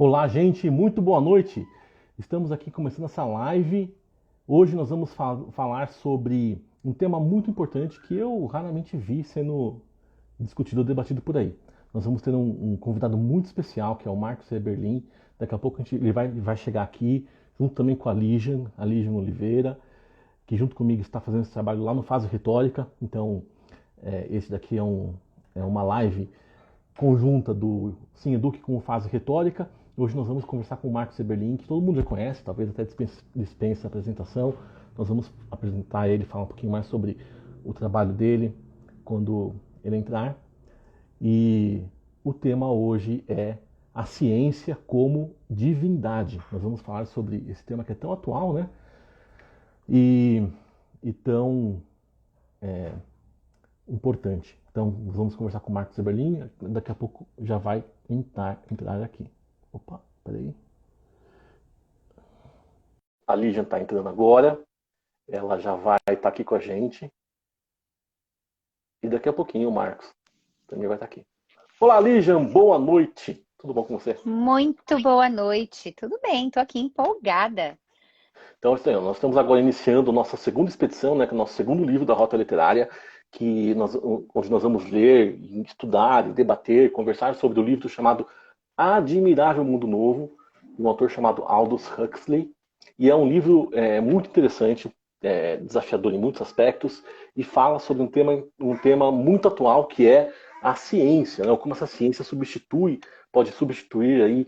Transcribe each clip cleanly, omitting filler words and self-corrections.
Olá, gente, muito boa noite. Estamos aqui começando essa live. Hoje nós vamos falar sobre um tema muito importante que eu raramente vi sendo discutido ou debatido por aí. Nós vamos ter um convidado muito especial, que é o Marcos Eberlin. Daqui a pouco ele vai chegar aqui, junto também com a Lígian Oliveira, que junto comigo está fazendo esse trabalho lá no Fase Retórica. Então, esse daqui é uma live conjunta do Sim Eduque com o Fase Retórica. Hoje nós vamos conversar com o Marcos Eberlin, que todo mundo já conhece, talvez até dispensa a apresentação. Nós vamos apresentar ele, falar um pouquinho mais sobre o trabalho dele quando ele entrar. E o tema hoje é a ciência como divindade. Nós vamos falar sobre esse tema que é tão atual, né? E tão importante. Então, vamos conversar com o Marcos Eberlin. Daqui a pouco já vai entrar aqui. Opa, peraí. A Lígia está entrando agora. Ela já vai estar aqui com a gente. E daqui a pouquinho o Marcos também vai estar aqui. Olá, Lígia, boa noite. Tudo bom com você? Muito boa noite. Tudo bem, tô aqui empolgada. Então, nós estamos agora iniciando nossa segunda expedição, né, que é o nosso segundo livro da Rota Literária, onde nós vamos ler, estudar, debater, conversar sobre o livro chamado Admirável Mundo Novo, de um autor chamado Aldous Huxley. E é um livro muito interessante, desafiador em muitos aspectos, e fala sobre um tema muito atual, que é a ciência, né? Como essa ciência pode substituir aí,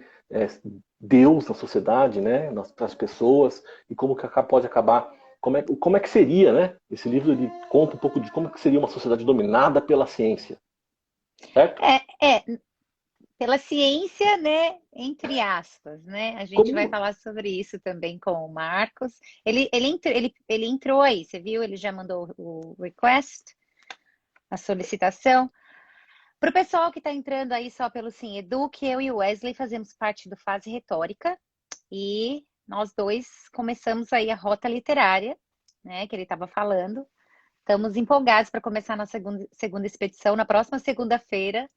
Deus na sociedade, né? Nas pessoas, e como que pode acabar. Como é que seria, né? Esse livro ele conta um pouco de como que seria uma sociedade dominada pela ciência, certo? É, pela ciência, né? Entre aspas, né? A gente vai Como, falar sobre isso também com o Marcos. Ele entrou aí, você viu? Ele já mandou o request, a solicitação. Para o pessoal que está entrando aí só pelo Sim Eduque, eu e o Wesley fazemos parte do Fase Retórica e nós dois começamos aí a rota literária, né? Que ele estava falando. Estamos empolgados para começar a nossa segunda expedição na próxima segunda-feira.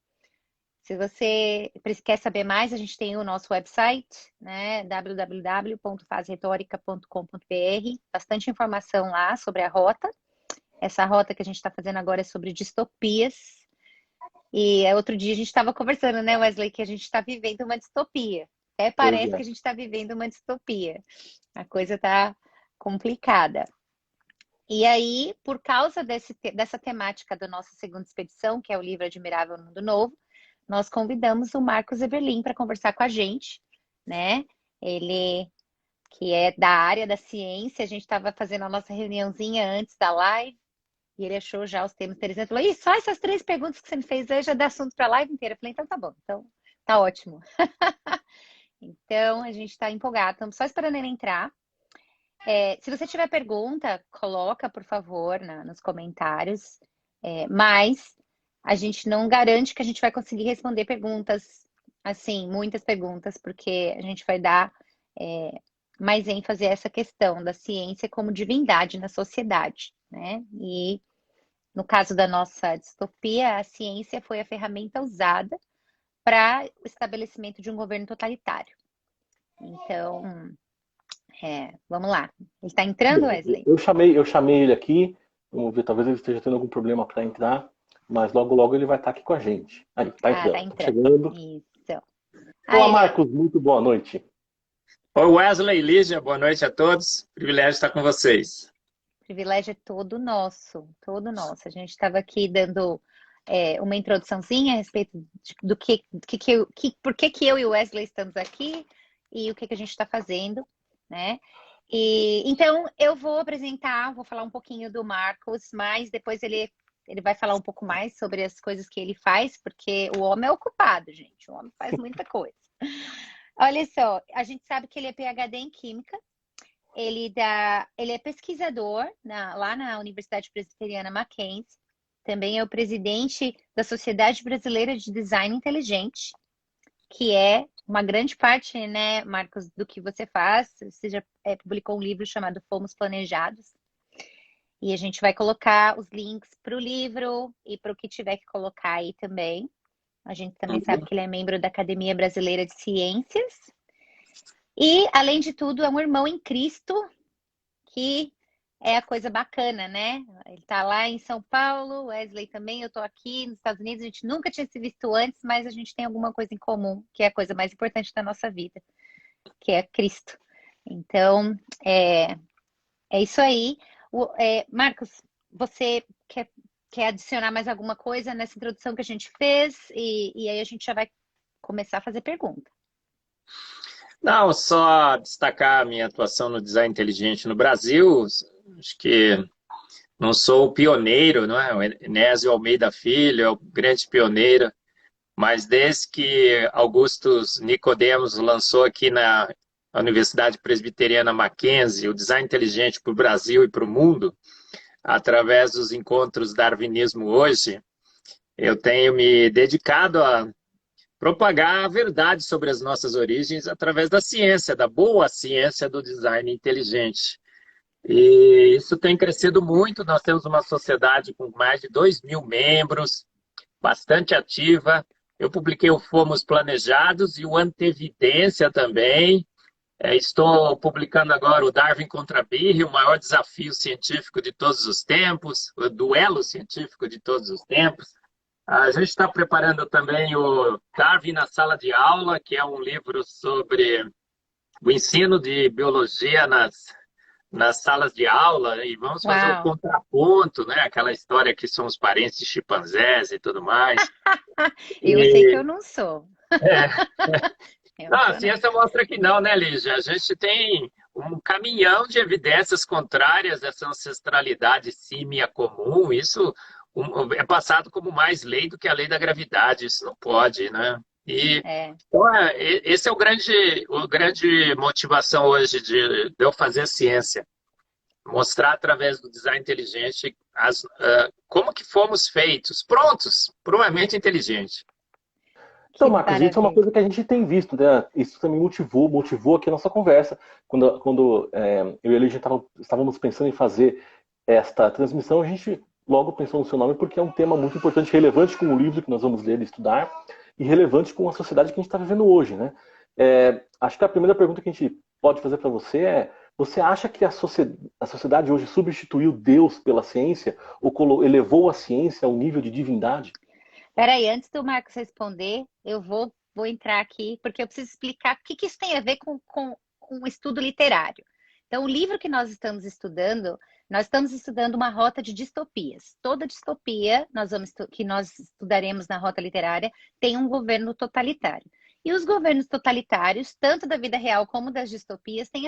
Se você quer saber mais, a gente tem o nosso website, né? www.faseretorica.com.br. Bastante informação lá sobre a rota. Essa rota que a gente está fazendo agora é sobre distopias. E outro dia a gente estava conversando, né, Wesley, que a gente está vivendo uma distopia. Até pois parece é. que a gente está vivendo uma distopia. A coisa está complicada. E aí, por causa dessa temática da nossa segunda expedição, que é o livro Admirável Mundo Novo, nós convidamos o Marcos Eberlin para conversar com a gente, né? Ele que é da área da ciência, a gente estava fazendo a nossa reuniãozinha antes da live, e ele achou já os temas interessantes. Falou, só essas 3 perguntas que você me fez aí já dá assunto para a live inteira. Eu falei, então tá bom, então tá ótimo. Então, a gente está empolgado, estamos só esperando ele entrar. Se você tiver pergunta, coloca, por favor, nos comentários. Mas a gente não garante que a gente vai conseguir responder perguntas, assim, muitas perguntas, porque a gente vai dar mais ênfase a essa questão da ciência como divindade na sociedade, né? E no caso da nossa distopia, a ciência foi a ferramenta usada para o estabelecimento de um governo totalitário. Então, vamos lá. Ele está entrando, Bom, Wesley? eu chamei ele aqui. Vamos ver, talvez ele esteja tendo algum problema para entrar, mas logo logo ele vai estar aqui com a gente. Aí, tá Ah, tá entrando, tá entrando. chegando. Isso. Ah, Olá, ele é. Marcos, muito boa noite. Oi, Wesley e Lígia, boa noite a todos. Privilégio estar com vocês. O privilégio é todo nosso, todo nosso. A gente estava aqui dando uma introduçãozinha a respeito do por que eu e o Wesley estamos aqui e o que a gente está fazendo, né? E então eu vou apresentar, vou falar um pouquinho do Marcos, mas depois ele vai falar um pouco mais sobre as coisas que ele faz, porque o homem é ocupado, gente. O homem faz muita coisa. Olha só, a gente sabe que ele é PhD em Química. Ele é pesquisador lá na Universidade Presbiteriana Mackenzie. Também é o presidente da Sociedade Brasileira de Design Inteligente, que é uma grande parte, né, Marcos, do que você faz. Você já publicou um livro chamado Fomos Planejados. E a gente vai colocar os links para o livro e para o que tiver que colocar aí também. A gente também sabe que ele é membro da Academia Brasileira de Ciências. E, além de tudo, é um irmão em Cristo, que é a coisa bacana, né? Ele tá lá em São Paulo, Wesley também, eu tô aqui nos Estados Unidos, a gente nunca tinha se visto antes, mas a gente tem alguma coisa em comum, que é a coisa mais importante da nossa vida, que é Cristo. Então, é isso aí. Marcos, você quer adicionar mais alguma coisa nessa introdução que a gente fez? E aí a gente já vai começar a fazer pergunta. Não, só destacar a minha atuação no design inteligente no Brasil. Acho que não sou o pioneiro, não é? O Enésio Almeida Filho é o grande pioneiro, mas desde que Augustus Nicodemos lançou aqui na Universidade Presbiteriana Mackenzie o design inteligente para o Brasil e para o mundo, através dos encontros Darwinismo Hoje, eu tenho me dedicado a propagar a verdade sobre as nossas origens através da ciência, da boa ciência do design inteligente. E isso tem crescido muito. Nós temos uma sociedade com mais de 2.000 membros, bastante ativa. Eu publiquei o Fomos Planejados e o Antevidência também. Estou publicando agora o Darwin contra Birre, o maior desafio científico de todos os tempos, o duelo científico de todos os tempos. A gente está preparando também o Darwin na Sala de Aula, que é um livro sobre o ensino de biologia nas salas de aula, e vamos fazer o contraponto, né? Aquela história que são os parentes de chimpanzés e tudo mais. Eu sei que eu não sou. Não, a ciência mostra que não, né, Lígia? A gente tem um caminhão de evidências contrárias dessa ancestralidade símia comum. Isso é passado como mais lei do que a lei da gravidade. Isso não pode, né? Então, esse é o grande motivação hoje de eu fazer ciência. Mostrar através do design inteligente como que fomos feitos, prontos para uma mente inteligente. Então, Marcos, isso é uma coisa que a gente tem visto, né? Isso também motivou aqui a nossa conversa. Quando eu e a Lígia estávamos pensando em fazer esta transmissão, a gente logo pensou no seu nome porque é um tema muito importante, relevante com o livro que nós vamos ler e estudar, e relevante com a sociedade que a gente está vivendo hoje, né? Acho que a primeira pergunta que a gente pode fazer para você é: você acha que a sociedade hoje substituiu Deus pela ciência ou elevou a ciência ao nível de divindade? Peraí, antes do Marcos responder, eu vou entrar aqui, porque eu preciso explicar o que isso tem a ver com um estudo literário. Então, o livro que nós estamos estudando uma rota de distopias. Toda distopia que nós estudaremos na rota literária tem um governo totalitário. E os governos totalitários, tanto da vida real como das distopias, têm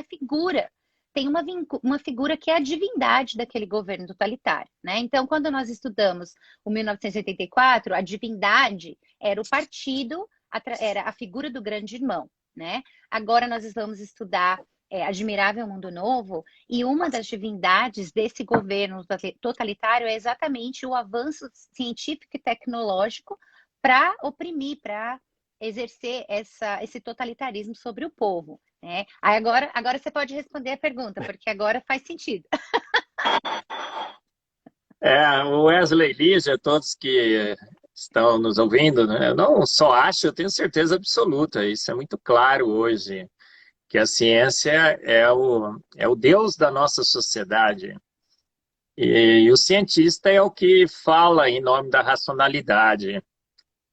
uma figura que é a divindade daquele governo totalitário, né? Então, quando nós estudamos o 1984, a divindade era o partido, era a figura do grande irmão, né? Agora nós vamos estudar Admirável Mundo Novo, e uma das divindades desse governo totalitário é exatamente o avanço científico e tecnológico para oprimir, para exercer esse totalitarismo sobre o povo, né? Aí agora você pode responder a pergunta, porque agora faz sentido. O Wesley, Lígia, todos que estão nos ouvindo, né? Eu não só acho, eu tenho certeza absoluta, isso é muito claro hoje, que a ciência é o Deus da nossa sociedade. E o cientista é o que fala em nome da racionalidade.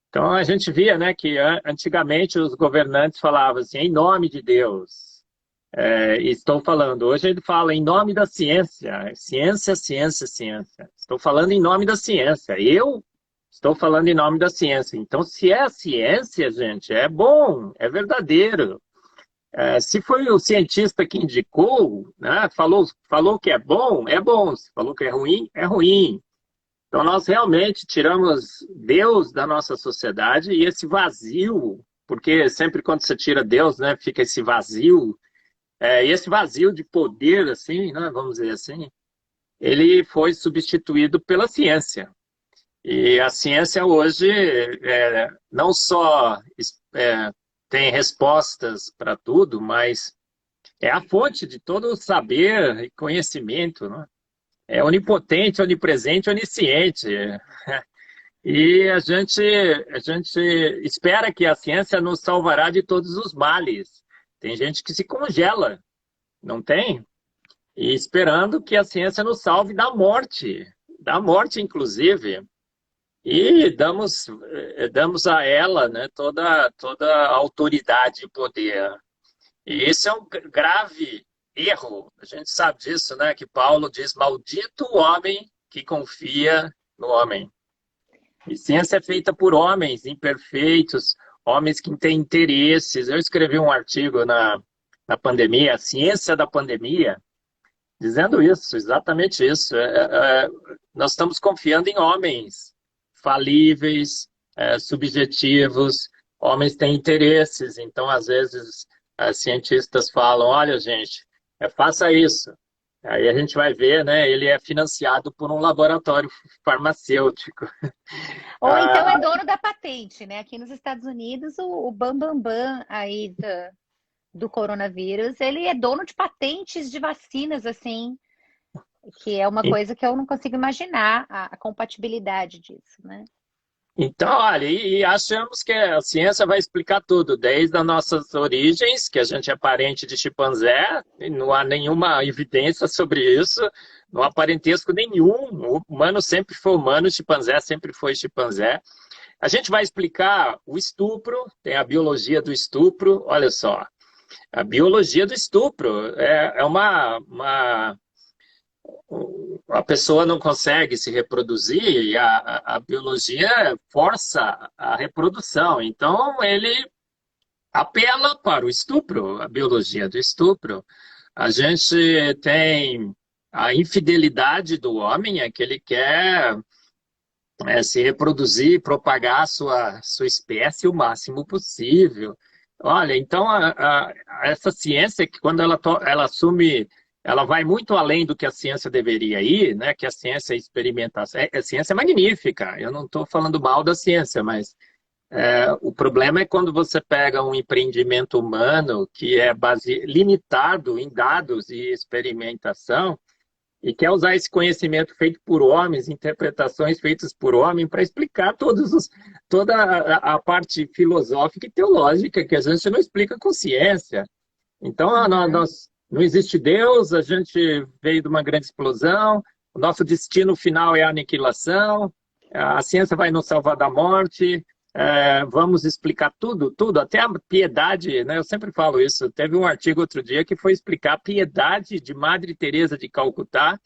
Então, a gente via, né, que antigamente os governantes falavam assim, em nome de Deus. Estou falando, hoje ele fala em nome da ciência. Ciência, ciência, ciência. Estou falando em nome da ciência. Eu estou falando em nome da ciência. Então, se é a ciência, gente, é bom, é verdadeiro. Se foi o cientista que indicou, né, falou que é bom, se falou que é ruim. Então, nós realmente tiramos Deus da nossa sociedade, e esse vazio, porque sempre quando você tira Deus, né, fica esse vazio, e esse vazio de poder, assim, né, vamos dizer assim, ele foi substituído pela ciência. E a ciência hoje não só tem respostas para tudo, mas é a fonte de todo o saber e conhecimento, né? É onipotente, onipresente, onisciente. E a gente espera que a ciência nos salvará de todos os males. Tem gente que se congela, não tem? E esperando que a ciência nos salve da morte inclusive. E damos a ela, né, toda a autoridade e poder. E esse é um grave erro. A gente sabe disso, né? Que Paulo diz: maldito o homem que confia no homem. E ciência é feita por homens imperfeitos, homens que têm interesses. Eu escrevi um artigo na pandemia, a ciência da pandemia, dizendo isso, exatamente isso. Nós estamos confiando em homens falíveis, subjetivos, homens têm interesses. Então, às vezes, cientistas falam: olha, gente, faça isso. Aí a gente vai ver, né? Ele é financiado por um laboratório farmacêutico. Ou então é dono da patente, né? Aqui nos Estados Unidos, o Bambambam aí do coronavírus, ele é dono de patentes de vacinas, assim, que é uma coisa que eu não consigo imaginar a compatibilidade disso, né? Então, olha, e achamos que a ciência vai explicar tudo, desde as nossas origens, que a gente é parente de chimpanzé, e não há nenhuma evidência sobre isso, não há parentesco nenhum. O humano sempre foi humano, o chimpanzé sempre foi chimpanzé. A gente vai explicar o estupro, tem a biologia do estupro, olha só. A biologia do estupro é a pessoa não consegue se reproduzir e a biologia força a reprodução. Então, ele apela para o estupro, a biologia do estupro. A gente tem a infidelidade do homem, é que ele quer se reproduzir, propagar a sua espécie o máximo possível. Olha, então essa ciência que quando ela assume, ela vai muito além do que a ciência deveria ir, né? Que a ciência é experimentação, a ciência é magnífica. Eu não estou falando mal da ciência, mas o problema é quando você pega um empreendimento humano que é limitado em dados e experimentação e quer usar esse conhecimento feito por homens, interpretações feitas por homem, para explicar toda a parte filosófica e teológica que a gente não explica com ciência. Então, não existe Deus, a gente veio de uma grande explosão, o nosso destino final é a aniquilação, a ciência vai nos salvar da morte, vamos explicar tudo, até a piedade, né? Eu sempre falo isso. Teve um artigo outro dia que foi explicar a piedade de Madre Teresa de Calcutá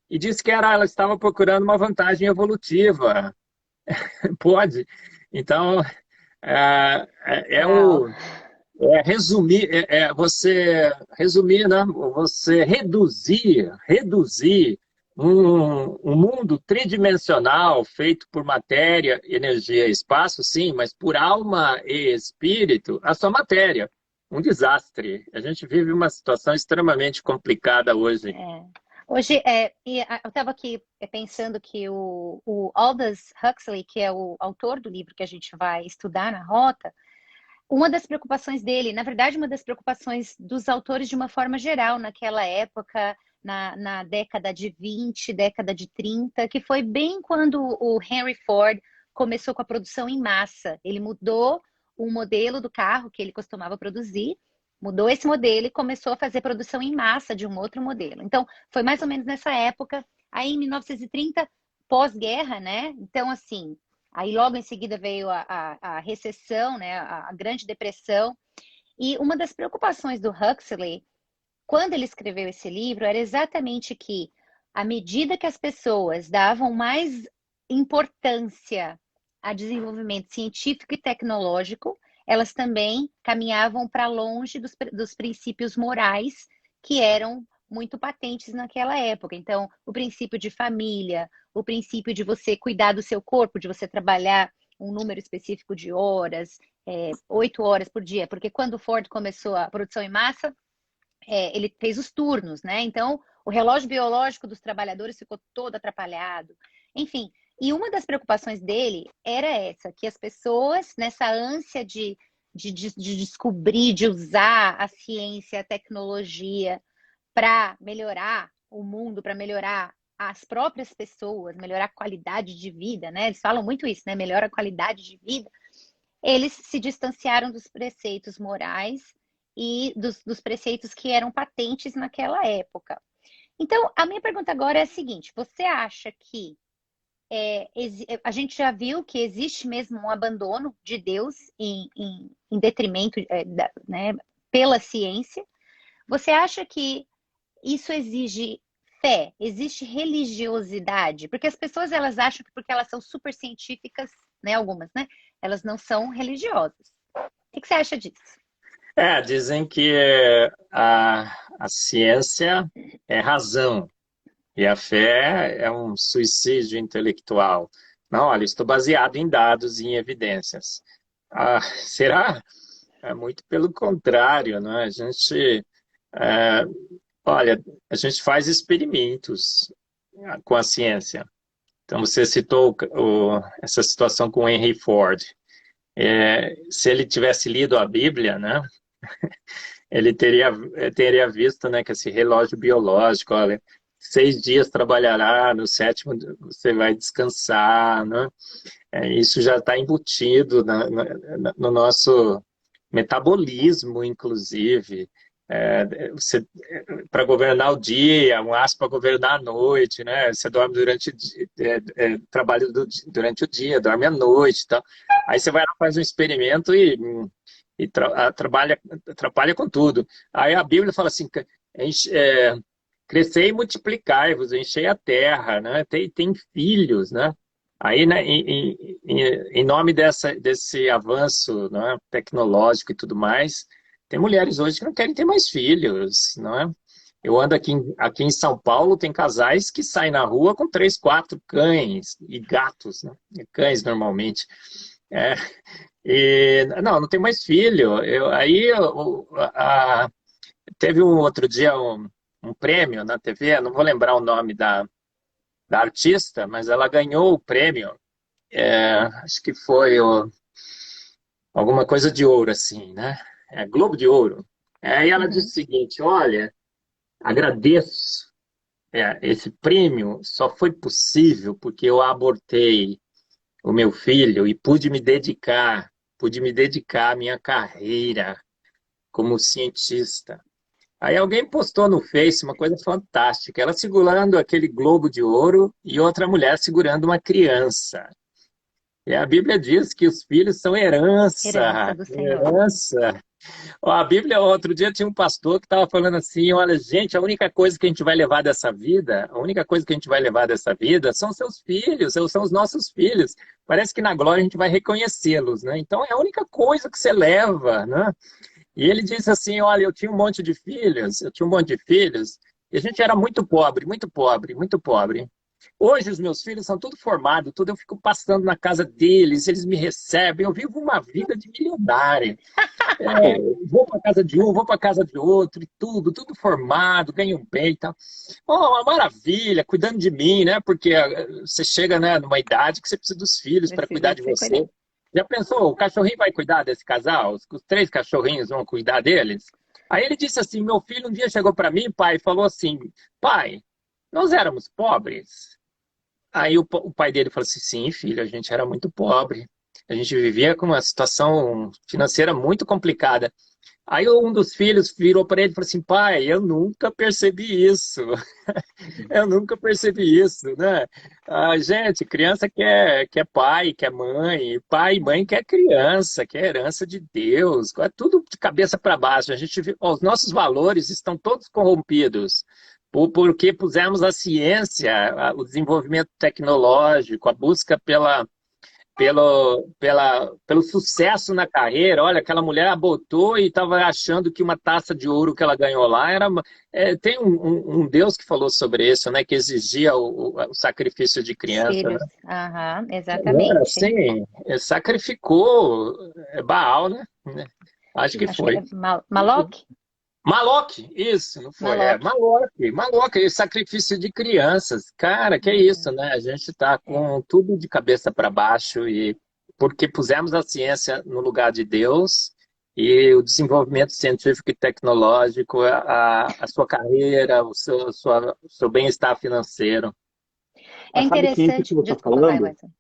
e disse que ela estava procurando uma vantagem evolutiva. Pode. Então, você resumir, né? Você reduzir um mundo tridimensional feito por matéria, energia e espaço, sim, mas por alma e espírito, a sua matéria. Um desastre. A gente vive uma situação extremamente complicada hoje. Hoje, eu estava aqui pensando que o Aldous Huxley, que é o autor do livro que a gente vai estudar na Rota, uma das preocupações dele, na verdade, uma das preocupações dos autores de uma forma geral naquela época, na década de 20, década de 30, que foi bem quando o Henry Ford começou com a produção em massa. Ele mudou o modelo do carro que ele costumava produzir, mudou esse modelo e começou a fazer produção em massa de um outro modelo. Então, foi mais ou menos nessa época, aí em 1930, pós-guerra, né? Então, assim, aí logo em seguida veio a recessão, né? A Grande Depressão. E uma das preocupações do Huxley, quando ele escreveu esse livro, era exatamente que, à medida que as pessoas davam mais importância a desenvolvimento científico e tecnológico, elas também caminhavam para longe dos princípios morais que eram muito patentes naquela época. Então, o princípio de família, o princípio de você cuidar do seu corpo, de você trabalhar um número específico de horas, 8 horas por dia, porque quando o Ford começou a produção em massa, ele fez os turnos, né? Então, o relógio biológico dos trabalhadores ficou todo atrapalhado. Enfim, e uma das preocupações dele era essa, que as pessoas, nessa ânsia de descobrir, de usar a ciência, a tecnologia para melhorar o mundo, para melhorar as próprias pessoas, melhorar a qualidade de vida, né? Eles falam muito isso, né? Melhora a qualidade de vida. Eles se distanciaram dos preceitos morais e dos preceitos que eram patentes naquela época. Então, a minha pergunta agora é a seguinte: você acha que a gente já viu que existe mesmo um abandono de Deus em detrimento, né, pela ciência? Você acha que isso exige fé, existe religiosidade? Porque as pessoas, elas acham que porque elas são super científicas, né, algumas, né, elas não são religiosas. O que você acha disso? Dizem que a ciência é razão e a fé é um suicídio intelectual. Não, olha, estou baseado em dados e em evidências. Será? É muito pelo contrário, né? É, olha, a gente faz experimentos com a ciência. Então, você citou essa situação com o Henry Ford. Se ele tivesse lido a Bíblia, né, ele teria visto, né, que esse relógio biológico, olha, 6 dias trabalhará, no 7º você vai descansar, né? Isso já está embutido no nosso metabolismo, durante para governar o dia, um aço para governar a noite, né? Você dorme trabalha durante o dia, dorme à noite, tá? Aí você vai lá, faz um experimento e atrapalha com tudo. Aí a Bíblia fala assim, crescei e multiplicai-vos, enchei a terra, né? Tem filhos, né? Aí, né, em nome desse avanço, né, tecnológico e tudo mais, tem mulheres hoje que não querem ter mais filhos, não é? Eu ando aqui em São Paulo, tem casais que saem na rua com 3, 4 cães e gatos, né? Cães normalmente. Não tem mais filho. Teve um outro dia um prêmio na TV, não vou lembrar o nome da artista, mas ela ganhou o prêmio. Acho que foi alguma coisa de ouro, assim, né? Globo de Ouro. Aí ela disse o seguinte: olha, agradeço. Esse prêmio só foi possível porque eu abortei o meu filho e pude me dedicar à minha carreira como cientista. Aí alguém postou no Face uma coisa fantástica, ela segurando aquele globo de ouro e outra mulher segurando uma criança. E a Bíblia diz que os filhos são Herança herança, do Senhor. herança. A Bíblia, outro dia tinha um pastor que estava falando assim, olha, gente, a única coisa que a gente vai levar dessa vida, são seus filhos, são os nossos filhos. Parece que na glória a gente vai reconhecê-los, né? Então é a única coisa que você leva, né? E ele disse assim, olha, eu tinha um monte de filhos, e a gente era muito pobre, muito pobre, muito pobre. Hoje os meus filhos são tudo formados, tudo eu fico passando na casa deles, eles me recebem, eu vivo uma vida de milionário. Vou para casa de um, vou para casa de outro, e tudo formado, ganho bem e tal. Uma maravilha, cuidando de mim, né? Porque você chega, né, numa idade que você precisa dos filhos para cuidar de você. Já pensou, o cachorrinho vai cuidar desse casal? Os 3 cachorrinhos vão cuidar deles? Aí ele disse assim, meu filho um dia chegou para mim, pai, e falou assim, pai, nós éramos pobres? Aí o pai dele falou assim, sim, filho, a gente era muito pobre. A gente vivia com uma situação financeira muito complicada. Aí um dos filhos virou para ele e falou assim, pai, eu nunca percebi isso. Eu nunca percebi isso, né? Gente, criança quer pai, quer mãe. Pai e mãe quer criança, quer herança de Deus. É tudo de cabeça para baixo. Os nossos valores estão todos corrompidos. Porque pusemos a ciência, o desenvolvimento tecnológico, a busca pelo sucesso na carreira. Olha, aquela mulher abortou e estava achando que uma taça de ouro que ela ganhou lá era... tem um Deus que falou sobre isso, né? Que exigia o sacrifício de criança. Filhos. Né? Exatamente. Sim, sacrificou Baal, né? Acho que Acho foi. que é Maloque? Maloque, isso, não foi? Maloque, sacrifício de crianças. Cara, que é isso, né? A gente tá com tudo de cabeça para baixo e porque pusemos a ciência no lugar de Deus e o desenvolvimento científico e tecnológico, a sua carreira, o seu bem-estar financeiro. É Mas sabe que isso que interessante. você está Desculpa, vai, falando, Wesley.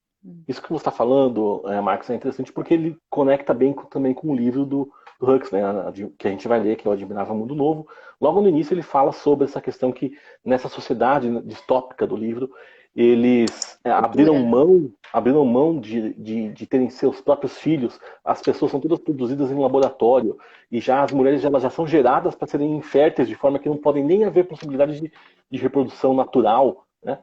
isso que você está falando, Marcos, é interessante porque ele conecta bem também com o livro do Huxley, né, que a gente vai ler, que é o Admirável Mundo Novo. Logo no início ele fala sobre essa questão que nessa sociedade distópica do livro, eles Cultura, né? abriram mão de terem seus próprios filhos. As pessoas são todas produzidas em um laboratório e já as mulheres elas já são geradas para serem inférteis, de forma que não podem nem haver possibilidade de reprodução natural, né?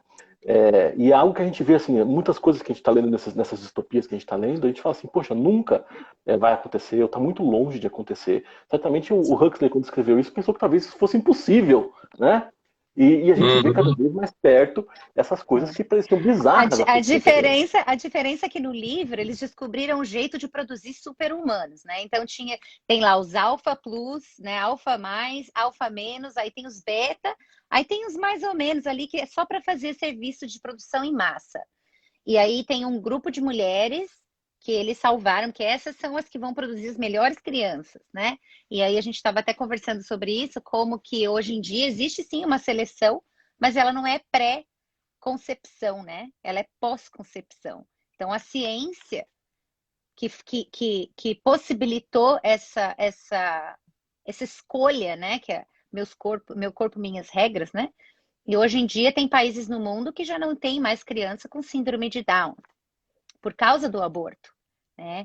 E é algo que a gente vê, assim, muitas coisas que a gente está lendo nessas distopias que a gente está lendo, a gente fala assim, poxa, nunca vai acontecer, ou está muito longe de acontecer. Certamente o Huxley, quando escreveu isso, pensou que talvez isso fosse impossível, né? E a gente vê cada Uhum. vez mais perto essas coisas que pareciam bizarras A acontecendo. diferença é que no livro eles descobriram um jeito de produzir super-humanos, né? Então tem lá os alfa plus, né? Alfa mais, alfa menos, aí tem os beta, aí tem os mais ou menos ali que é só para fazer serviço de produção em massa. E aí tem um grupo de mulheres que eles salvaram, que essas são as que vão produzir as melhores crianças, né? E aí a gente estava até conversando sobre isso, como que hoje em dia existe sim uma seleção, mas ela não é pré-concepção, né? Ela é pós-concepção. Então a ciência que possibilitou essa escolha, né? Que é meu corpo, minhas regras, né? E hoje em dia tem países no mundo que já não tem mais criança com síndrome de Down por causa do aborto, né?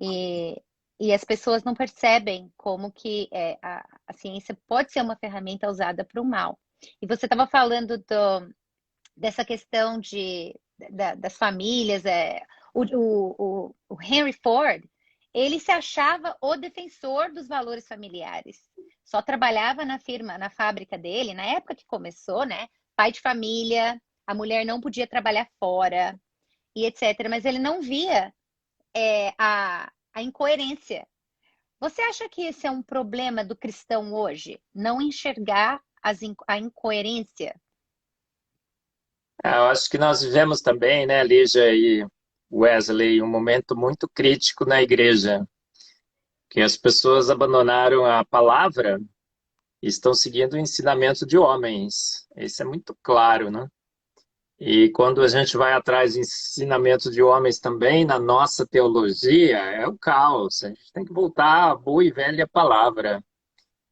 E, e as pessoas não percebem como que a ciência pode ser uma ferramenta usada para o mal. E você estava falando dessa questão das famílias, o Henry Ford, ele se achava o defensor dos valores familiares. Só trabalhava na fábrica dele, na época que começou, né? Pai de família, a mulher não podia trabalhar fora, e etc. Mas ele não via a incoerência. Você acha que esse é um problema do cristão hoje? Não enxergar a incoerência? Eu acho que nós vivemos também, né, Lígia e Wesley, um momento muito crítico na igreja, que as pessoas abandonaram a palavra e estão seguindo o ensinamento de homens. Isso é muito claro, né? E quando a gente vai atrás de ensinamentos de homens também, na nossa teologia, é o caos. A gente tem que voltar à boa e velha palavra.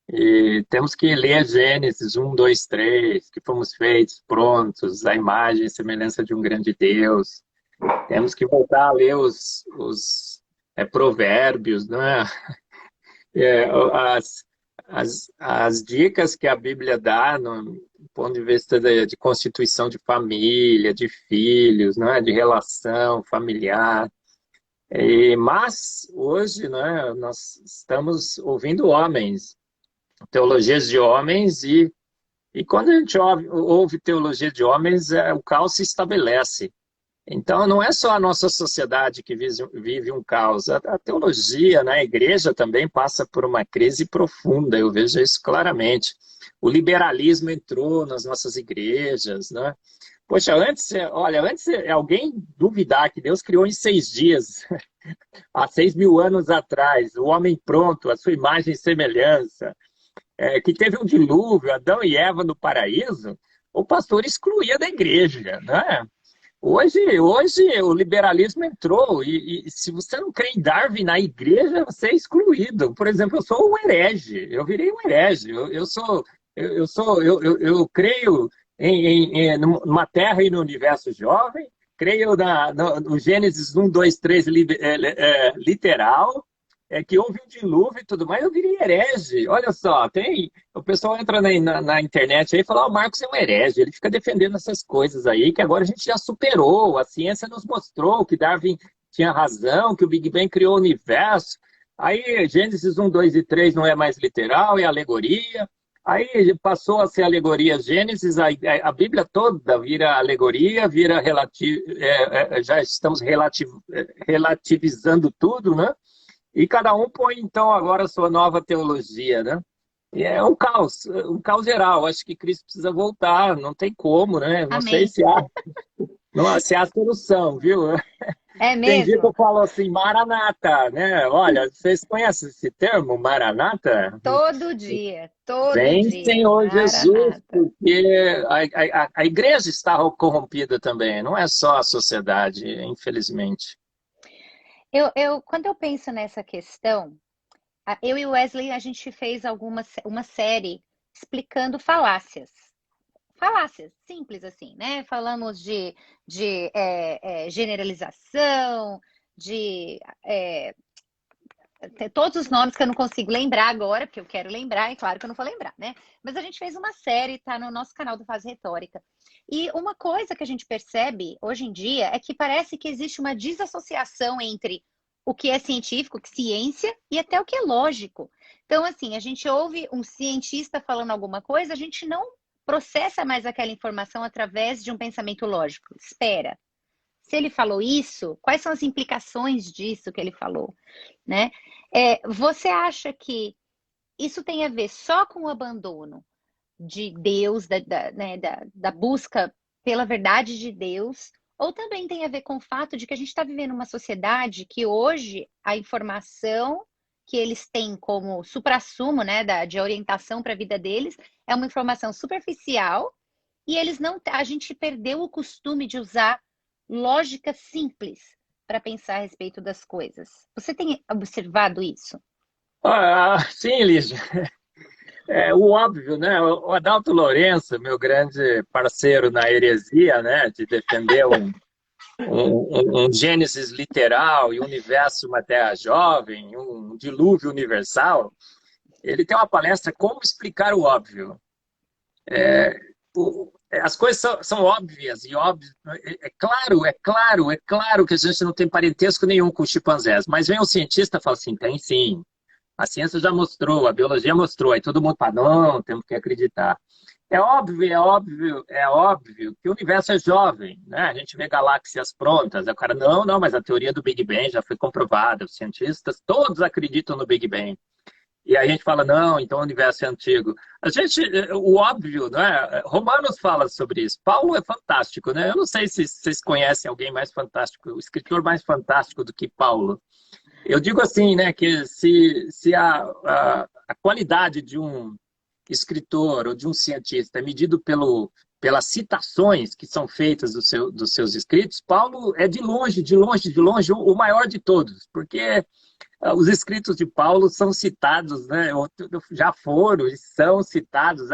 E temos que ler Gênesis 1, 2, 3, que fomos feitos, prontos, à imagem e semelhança de um grande Deus. Temos que voltar a ler os provérbios, né? É, as, as dicas que a Bíblia dá no ponto de vista de constituição de família, de filhos, né? De relação familiar. Mas hoje, né, nós estamos ouvindo homens, teologias de homens, e quando a gente ouve teologia de homens, o caos se estabelece. Então, não é só a nossa sociedade que vive um caos. A teologia, né, a igreja também passa por uma crise profunda, eu vejo isso claramente. O liberalismo entrou nas nossas igrejas, né? Poxa, antes alguém duvidar que Deus criou em 6 dias, há 6.000 anos atrás, o homem pronto, a sua imagem e semelhança, que teve um dilúvio, Adão e Eva no paraíso, o pastor excluía da igreja, né? Hoje o liberalismo entrou e se você não crê em Darwin na igreja, você é excluído. Por exemplo, eu sou um herege, eu virei um herege. Eu creio numa terra e no universo jovem, creio no Gênesis 1, 2, 3 literal, que houve um dilúvio e tudo mais, eu virei herege. Olha só, o pessoal entra na internet aí e fala, o Marcos é um herege, ele fica defendendo essas coisas aí, que agora a gente já superou, a ciência nos mostrou que Darwin tinha razão, que o Big Bang criou o universo. Aí Gênesis 1, 2 e 3 não é mais literal, é alegoria. Aí passou a ser alegoria Gênesis, a Bíblia toda vira alegoria, vira já estamos relativizando tudo, né? E cada um põe, então, agora a sua nova teologia, né? E é um caos geral. Acho que Cristo precisa voltar, não tem como, né? Não sei Amém. se há. Não, essa é a solução, viu? É Tem dia que eu mesmo? falo assim, Maranata, né? Olha, vocês conhecem esse termo, Maranata? Todo Vem, dia, Senhor Jesus, Maranata. porque a igreja está corrompida também, não é só a sociedade, infelizmente. Quando eu penso nessa questão, eu e o Wesley, a gente fez uma série explicando falácias. Falácias, simples assim, né? Falamos de generalização, de todos os nomes que eu não consigo lembrar agora, porque eu quero lembrar, e claro que eu não vou lembrar, né? Mas a gente fez uma série, tá no nosso canal do Faz Retórica. E uma coisa que a gente percebe hoje em dia é que parece que existe uma desassociação entre o que é científico, que ciência, e até o que é lógico. Então, assim, a gente ouve um cientista falando alguma coisa, a gente não processa mais aquela informação através de um pensamento lógico. Espera, se ele falou isso, quais são as implicações disso que ele falou, né? Você acha que isso tem a ver só com o abandono de Deus, né, da busca pela verdade de Deus, ou também tem a ver com o fato de que a gente está vivendo uma sociedade que hoje a informação que eles têm como suprassumo, né, de orientação para a vida deles, é uma informação superficial e eles não, a gente perdeu o costume de usar lógica simples para pensar a respeito das coisas. Você tem observado isso? Sim, Lígia, é o óbvio, né? O Adalto Lourenço, meu grande parceiro na heresia, né, de defender um Gênesis literal e um universo uma terra jovem, um dilúvio universal, ele tem uma palestra Como Explicar o Óbvio. As coisas são óbvias e óbvias. É claro que a gente não tem parentesco nenhum com os chimpanzés, mas vem um cientista e fala assim, tem sim. A ciência já mostrou, a biologia mostrou, aí todo mundo fala, não, temos que acreditar. É óbvio que o universo é jovem, né? A gente vê galáxias prontas, o cara, não, mas a teoria do Big Bang já foi comprovada, os cientistas todos acreditam no Big Bang. E aí a gente fala, não, então o universo é antigo. O óbvio, né? Romanos fala sobre isso. Paulo é fantástico, né? Eu não sei se vocês conhecem alguém mais fantástico, o escritor mais fantástico do que Paulo. Eu digo assim, né, que se a qualidade de um escritor ou de um cientista é medido pelas citações que são feitas dos seus escritos, Paulo é de longe o maior de todos, porque os escritos de Paulo são citados, né, já foram e são citados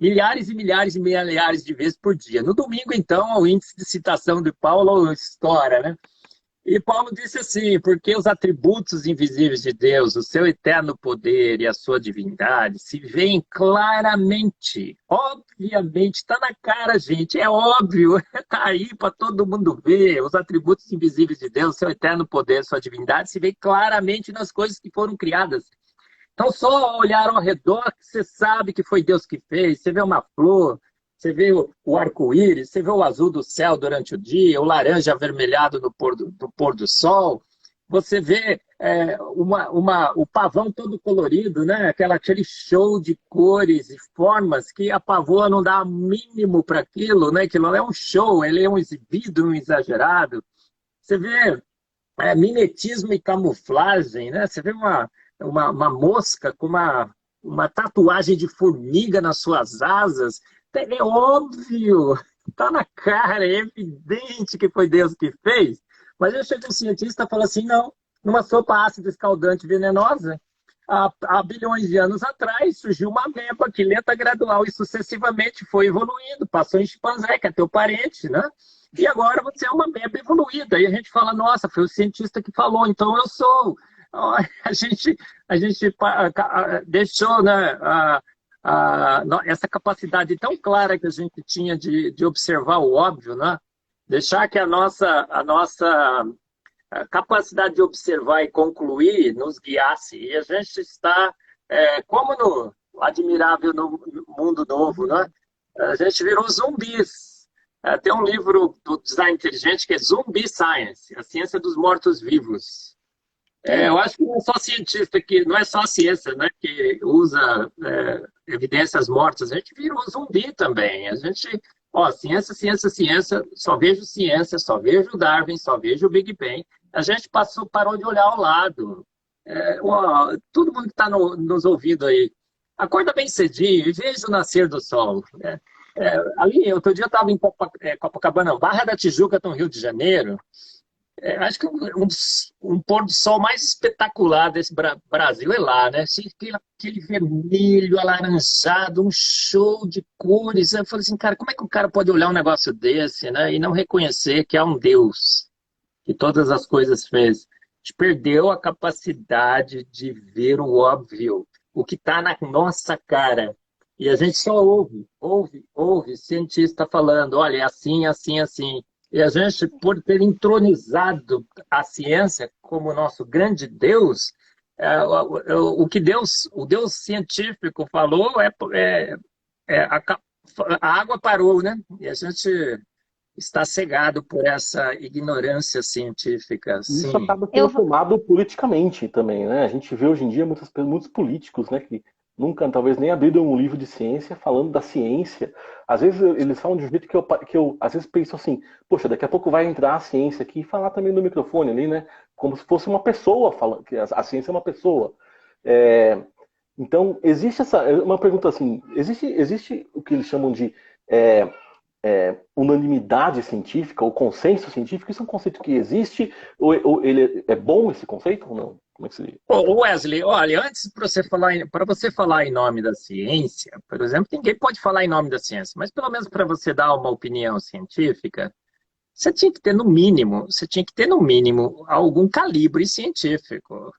milhares e milhares e milhares de vezes por dia. No domingo, então, o índice de citação de Paulo estoura, né? E Paulo disse assim, porque os atributos invisíveis de Deus, o seu eterno poder e a sua divindade se veem claramente, obviamente, está na cara, gente, é óbvio, está aí para todo mundo ver, os atributos invisíveis de Deus, o seu eterno poder, sua divindade se veem claramente nas coisas que foram criadas. Então, só olhar ao redor que você sabe que foi Deus que fez, você vê uma flor, você vê o arco-íris, você vê o azul do céu durante o dia, o laranja avermelhado no pôr do sol, você vê o pavão todo colorido, né? Aquele show de cores e formas que a pavoa não dá mínimo para aquilo, né? Aquilo não é um show, ele é um exibido, um exagerado. Você vê mimetismo e camuflagem, né? Você vê uma mosca com uma tatuagem de formiga nas suas asas. É óbvio, está na cara, é evidente que foi Deus que fez. Mas eu chego um cientista e falo assim, não, numa sopa ácida escaldante venenosa, há bilhões de anos atrás surgiu uma ameba que lenta, gradual e sucessivamente foi evoluindo, passou em chimpanzé, que é teu parente, né? E agora você é uma ameba evoluída. E a gente fala, nossa, foi o cientista que falou, então eu sou. A gente deixou, né, essa capacidade tão clara que a gente tinha de observar o óbvio, né? Deixar que a nossa capacidade de observar e concluir nos guiasse. E a gente está, como no Admirável no Mundo Novo, né? A gente virou zumbis. Tem um livro do design inteligente que é Zumbi Science, a ciência dos mortos-vivos. Eu acho que não é só cientista não é só a ciência, né, que usa evidências mortas. A gente virou zumbi também. A gente Ó, ciência, ciência, ciência, só vejo Darwin, só vejo o Big Bang. A gente parou de olhar ao lado. Ó, todo mundo que está nos ouvindo aí, acorda bem cedinho e veja o nascer do sol. Ali, outro dia eu estava em Copacabana, Barra da Tijuca, no Rio de Janeiro. Acho que um pôr do sol mais espetacular desse Brasil é lá, né? Assim, aquele vermelho, alaranjado, um show de cores. Eu falei assim, cara, como é que o cara pode olhar um negócio desse, né? E não reconhecer que há um Deus que todas as coisas fez? A gente perdeu a capacidade de ver o óbvio, o que está na nossa cara. E a gente só ouve cientista falando, olha, é assim, assim, assim. E a gente, por ter entronizado a ciência como nosso grande Deus, o que o Deus científico falou a água parou, né? E a gente está cegado por essa ignorância científica. Isso Sim. acaba sendo tomado politicamente também, né? A gente vê hoje em dia muitos políticos, né, que nunca, talvez, nem abriram um livro de ciência falando da ciência. Às vezes eles falam de um jeito que eu às vezes penso assim, poxa, daqui a pouco vai entrar a ciência aqui e falar também no microfone ali, né? Como se fosse uma pessoa falando, que a ciência é uma pessoa. É, então, existe uma pergunta assim, existe o que eles chamam de é, unanimidade científica, ou consenso científico? Isso é um conceito que existe? Ou ele é bom esse conceito ou não? Como é que seria? Ô, Wesley, olha, antes para você falar em nome da ciência, por exemplo, ninguém pode falar em nome da ciência, mas pelo menos para você dar uma opinião científica, você tinha que ter no mínimo algum calibre científico.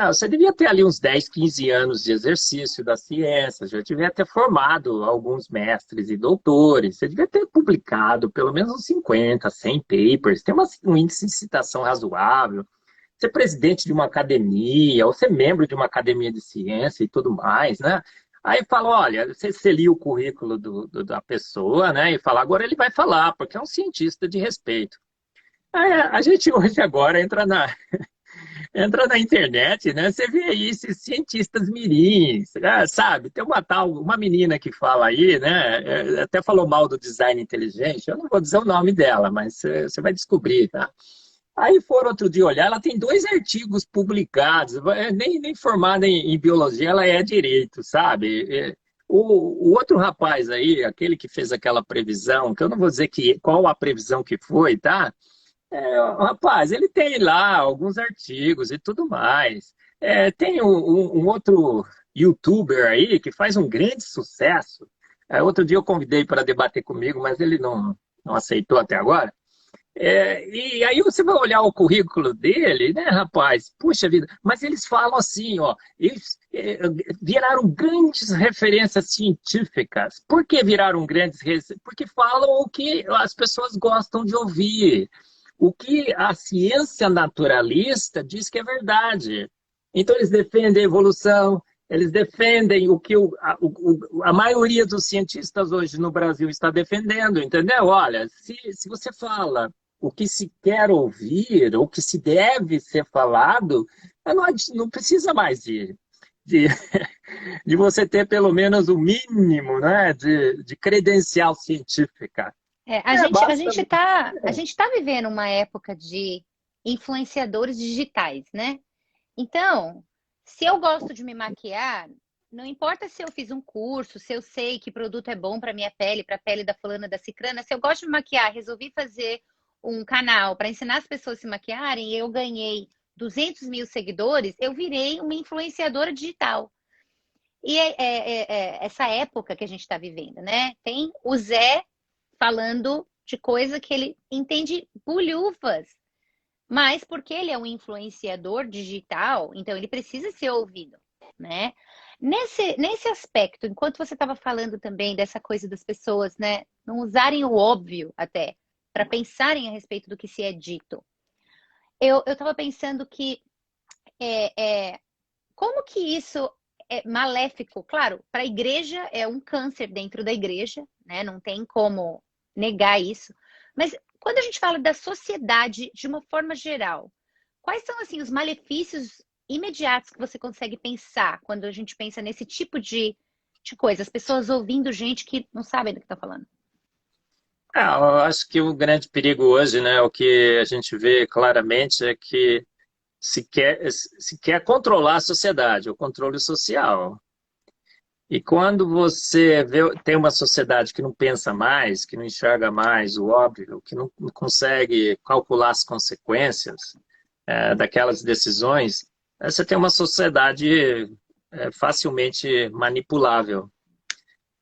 Você devia ter ali uns 10, 15 anos de exercício da ciência, já devia ter formado alguns mestres e doutores, você devia ter publicado pelo menos uns 50, 100 papers, ter um índice de citação razoável, ser presidente de uma academia, ou ser membro de uma academia de ciência e tudo mais, né? Aí fala, olha, você lia o currículo da pessoa, né? E fala, agora ele vai falar, porque é um cientista de respeito. Aí, a gente hoje agora entra na internet, né? Você vê aí esses cientistas mirins, sabe? Tem uma menina que fala aí, né? Até falou mal do design inteligente. Eu não vou dizer o nome dela, mas você vai descobrir, tá? Aí foram outro dia olhar, ela tem 2 artigos publicados, nem formada em biologia, ela é direito, sabe? O outro rapaz aí, aquele que fez aquela previsão, que eu não vou dizer qual a previsão que foi, tá? Rapaz, ele tem lá alguns artigos e tudo mais. Tem um outro youtuber aí que faz um grande sucesso. Outro dia eu convidei para debater comigo, mas ele não aceitou até agora. E aí você vai olhar o currículo dele, né, rapaz? Puxa vida, mas eles falam assim, ó, eles viraram grandes referências científicas. Por que viraram grandes? Porque falam o que as pessoas gostam de ouvir. O que a ciência naturalista diz que é verdade. Então eles defendem a evolução, eles defendem o que a maioria dos cientistas hoje no Brasil está defendendo, entendeu? Olha, se você fala o que se quer ouvir, o que se deve ser falado, não precisa mais de, de você ter pelo menos o mínimo, né, de credencial científica. A gente tá vivendo uma época de influenciadores digitais, né? Então, se eu gosto de me maquiar, não importa se eu fiz um curso, se eu sei que produto é bom para minha pele, para a pele da fulana, da cicrana, se eu gosto de me maquiar, resolvi fazer um canal para ensinar as pessoas a se maquiarem, e eu ganhei 200 mil seguidores, eu virei uma influenciadora digital. E essa época que a gente está vivendo, né? Tem o Zé falando de coisa que ele entende bulhufas, mas porque ele é um influenciador digital, então ele precisa ser ouvido, né? Nesse aspecto, enquanto você estava falando também dessa coisa das pessoas, né, não usarem o óbvio até para pensarem a respeito do que se é dito, eu estava pensando que como que isso é maléfico? Claro, para a igreja é um câncer dentro da igreja, né? Não tem como negar isso. Mas quando a gente fala da sociedade de uma forma geral, quais são assim os malefícios imediatos que você consegue pensar quando a gente pensa nesse tipo de coisa? As pessoas ouvindo gente que não sabe do que está falando. Eu acho que o grande perigo hoje, né, o que a gente vê claramente é que se quer controlar a sociedade, o controle social. E quando você tem uma sociedade que não pensa mais, que não enxerga mais o óbvio, que não consegue calcular as consequências daquelas decisões, você tem uma sociedade facilmente manipulável.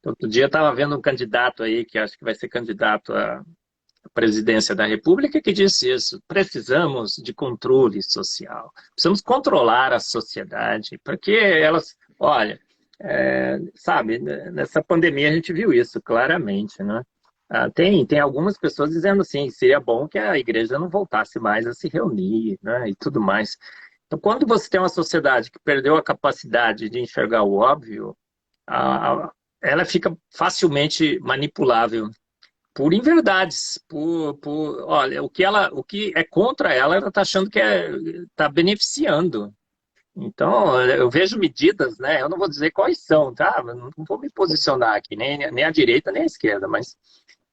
Outro dia eu estava vendo um candidato aí, que acho que vai ser candidato à presidência da República, que disse isso: precisamos de controle social, precisamos controlar a sociedade, porque elas, olha, sabe, nessa pandemia a gente viu isso claramente, né? Tem algumas pessoas dizendo assim, seria bom que a igreja não voltasse mais a se reunir, né, e tudo mais. Então, quando você tem uma sociedade que perdeu a capacidade de enxergar o óbvio, a- a- ela fica facilmente manipulável por inverdades, olha, o que é contra ela, ela está achando que está beneficiando. Então, eu vejo medidas, né? Eu não vou dizer quais são, tá? Eu não vou me posicionar aqui, nem à direita, nem à esquerda, mas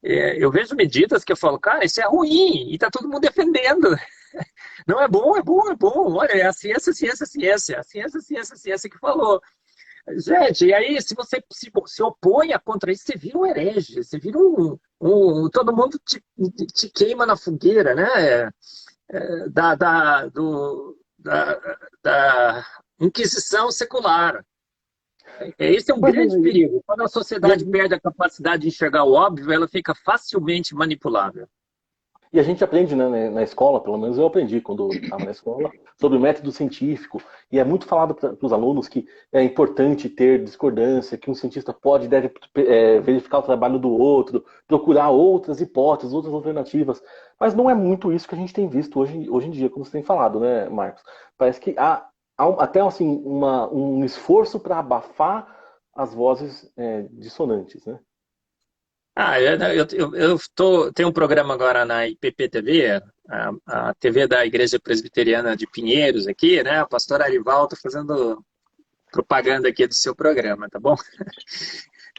eu vejo medidas que eu falo, cara, isso é ruim, e está todo mundo defendendo. Não é bom, é bom, é bom. Olha, é a ciência, ciência, ciência. A ciência, ciência, ciência que falou. Gente, e aí, se você se opõe a contra isso, você vira um herege, você vira todo mundo te queima na fogueira, né? Da, da, do, da, da Inquisição secular. Esse é um Pois grande é, perigo. Quando a e a sociedade perde a capacidade de enxergar o óbvio, ela fica facilmente manipulável. E a gente aprende, né, na escola, pelo menos eu aprendi quando estava na escola, sobre o método científico. E é muito falado para os alunos que é importante ter discordância, que um cientista pode e deve verificar o trabalho do outro, procurar outras hipóteses, outras alternativas. Mas não é muito isso que a gente tem visto hoje em dia, como você tem falado, né, Marcos? Parece que até assim, um esforço para abafar as vozes dissonantes, né? Tenho um programa agora na IPP-TV, a TV da Igreja Presbiteriana de Pinheiros aqui, né? O pastor Arival está fazendo propaganda aqui do seu programa, tá bom?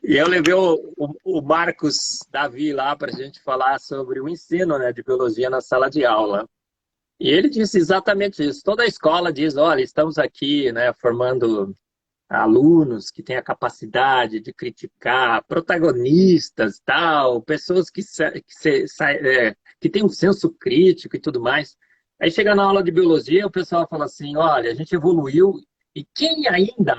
E eu levei o Marcos Davi lá para a gente falar sobre o ensino, né, de biologia na sala de aula. E ele disse exatamente isso. Toda a escola diz, olha, estamos aqui, né, formando alunos que têm a capacidade de criticar, protagonistas, tal, pessoas que têm um senso crítico e tudo mais. Aí chega na aula de biologia, o pessoal fala assim, olha, a gente evoluiu e quem ainda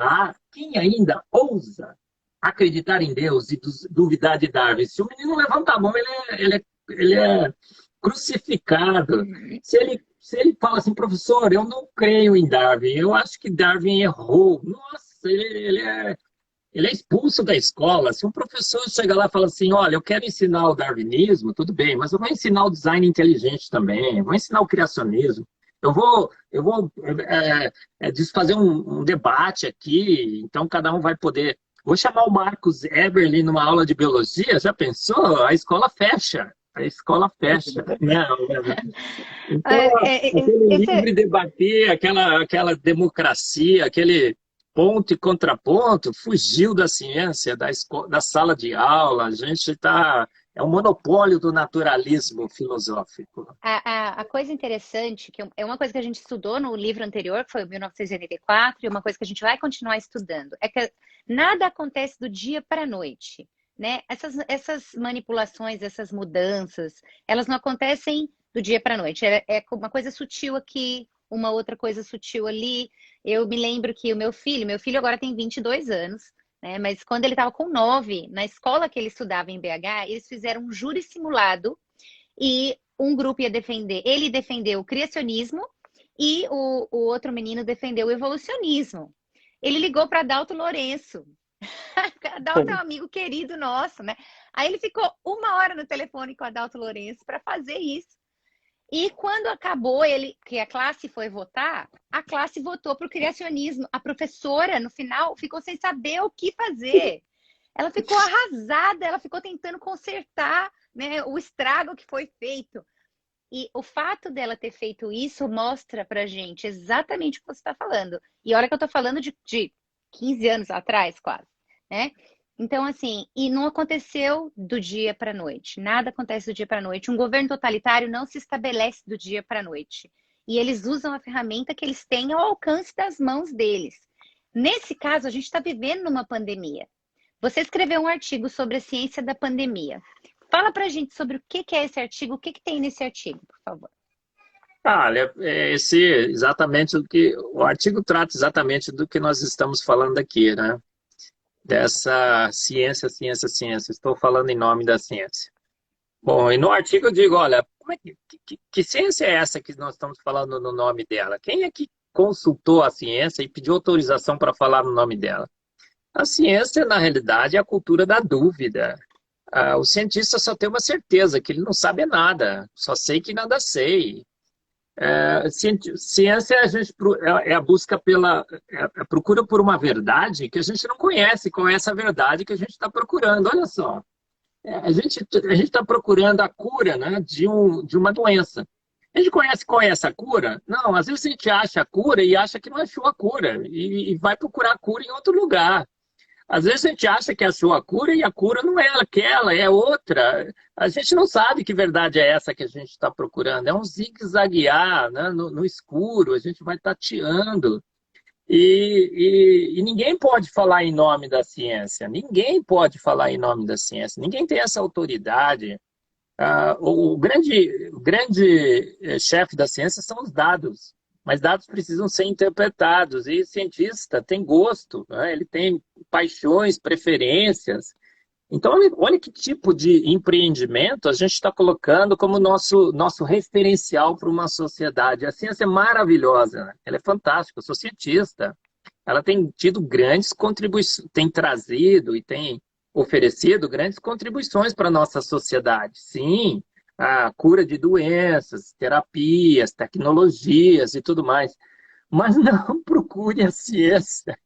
ousa acreditar em Deus e duvidar de Darwin? Se o menino levanta a mão, ele é crucificado. Se ele fala assim, professor, eu não creio em Darwin, eu acho que Darwin errou. Nossa, ele é expulso da escola. Se um professor chega lá e fala assim, olha, eu quero ensinar o darwinismo, tudo bem, mas eu vou ensinar o design inteligente também, eu vou ensinar o criacionismo. Eu vou fazer um debate aqui, então cada um vai poder. Vou chamar o Marcos Eberlin numa aula de biologia, já pensou? A escola fecha. A escola fecha. Não, não. Então, aquele Esse, livre debater, aquela democracia, aquele ponto e contraponto, fugiu da ciência, da sala de aula. A gente está. É um monopólio do naturalismo filosófico. a coisa interessante, que é uma coisa que a gente estudou no livro anterior, que foi o 1984, e uma coisa que a gente vai continuar estudando, é que nada acontece do dia para a noite, né? Essas manipulações, essas mudanças, elas não acontecem do dia para a noite. É uma coisa sutil aqui, uma outra coisa sutil ali. Eu me lembro que o meu filho agora tem 22 anos, né? Mas quando ele estava com 9, na escola que ele estudava em BH, eles fizeram um júri simulado e um grupo ia defender, ele defendeu o criacionismo e o outro menino defendeu o evolucionismo. Ele ligou para Adalto Lourenço. Adalto é um amigo querido nosso, né? Aí ele ficou 1 hora no telefone com o Adalto Lourenço para fazer isso. E quando acabou que a classe foi votar, a classe votou para o criacionismo. A professora, no final, ficou sem saber o que fazer. Ela ficou arrasada, ela ficou tentando consertar, né, o estrago que foi feito. E o fato dela ter feito isso mostra pra gente exatamente o que você está falando. E olha que eu estou falando de 15 anos atrás, quase, né? Então, assim, e não aconteceu do dia para a noite. Nada acontece do dia para a noite. Um governo totalitário não se estabelece do dia para a noite. E eles usam a ferramenta que eles têm ao alcance das mãos deles. Nesse caso, a gente está vivendo numa pandemia. Você escreveu um artigo sobre a ciência da pandemia. Fala pra gente sobre o que é esse artigo, o que tem nesse artigo, por favor. Olha, exatamente o artigo trata exatamente do que nós estamos falando aqui, né? Dessa ciência, ciência, ciência. Estou falando em nome da ciência. Bom, e no artigo eu digo, olha, como é que ciência é essa que nós estamos falando no nome dela? Quem é que consultou a ciência e pediu autorização para falar no nome dela? A ciência, na realidade, é a cultura da dúvida. O cientista só tem uma certeza, que ele não sabe nada, só sei que nada sei. Ciência é a busca a procura por uma verdade que a gente não conhece, qual é essa verdade que a gente está procurando. Olha só, a gente está procurando a cura, né, de uma doença. A gente conhece qual é essa cura? Não, às vezes a gente acha a cura e acha que não achou a cura e vai procurar a cura em outro lugar. Às vezes a gente acha que achou a cura e a cura não é aquela, é outra. A gente não sabe que verdade é essa que a gente está procurando. É um zigue-zaguear, né, no escuro, a gente vai tateando. E ninguém pode falar em nome da ciência. Ninguém pode falar em nome da ciência. Ninguém tem essa autoridade. O grande chefe da ciência são os dados. Mas dados precisam ser interpretados. E o cientista tem gosto, né? Ele tem paixões, preferências. Então, olha que tipo de empreendimento a gente está colocando como nosso referencial para uma sociedade. A ciência é maravilhosa, né? Ela é fantástica. Eu sou cientista. Ela tem tido grandes contribuições, tem trazido e tem oferecido grandes contribuições para a nossa sociedade. Sim, a cura de doenças, terapias, tecnologias e tudo mais. Mas não procure a ciência,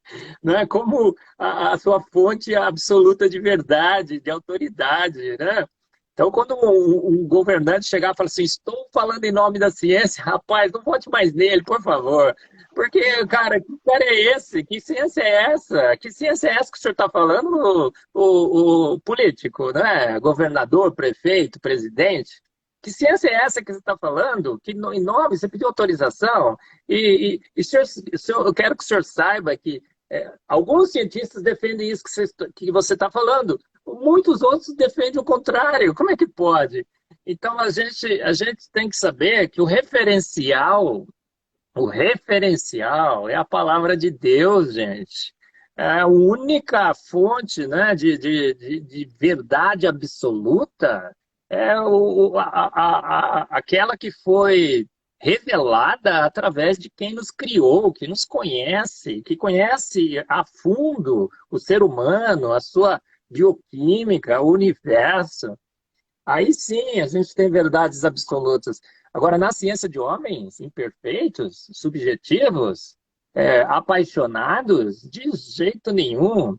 né, como a sua fonte absoluta de verdade, de autoridade, né? Então, quando um governante chegar e falar assim, estou falando em nome da ciência, rapaz, não vote mais nele, por favor. Porque, cara, que cara é esse? Que ciência é essa? Que ciência é essa que o senhor está falando, o político, né? Governador, prefeito, presidente? Que ciência é essa que você está falando? Que em nome você pediu autorização? Eu quero que o senhor saiba que alguns cientistas defendem isso que você está falando. Muitos outros defendem o contrário. Como é que pode? Então, a gente tem que saber que o referencial é a palavra de Deus, gente. É a única fonte, né, de verdade absoluta é aquela que foi revelada através de quem nos criou, que nos conhece, que conhece a fundo o ser humano, a sua bioquímica, o universo. Aí sim a gente tem verdades absolutas. Agora, na ciência de homens imperfeitos, subjetivos, apaixonados, de jeito nenhum.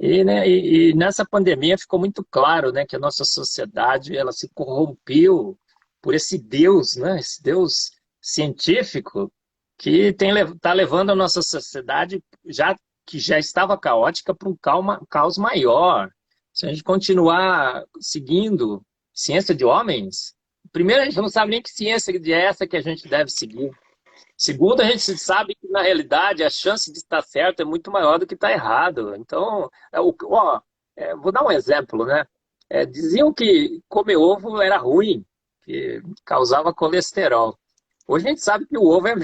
E nessa pandemia ficou muito claro, né, que a nossa sociedade ela se corrompeu por esse Deus, né, esse Deus científico que está levando a nossa sociedade, que já estava caótica, para um caos maior. Se a gente continuar seguindo ciência de homens, primeiro, a gente não sabe nem que ciência é essa que a gente deve seguir. Segundo, a gente sabe que, na realidade, a chance de estar certo é muito maior do que estar errado. Então, vou dar um exemplo, né? Diziam que comer ovo era ruim, que causava colesterol. Hoje a gente sabe que o ovo é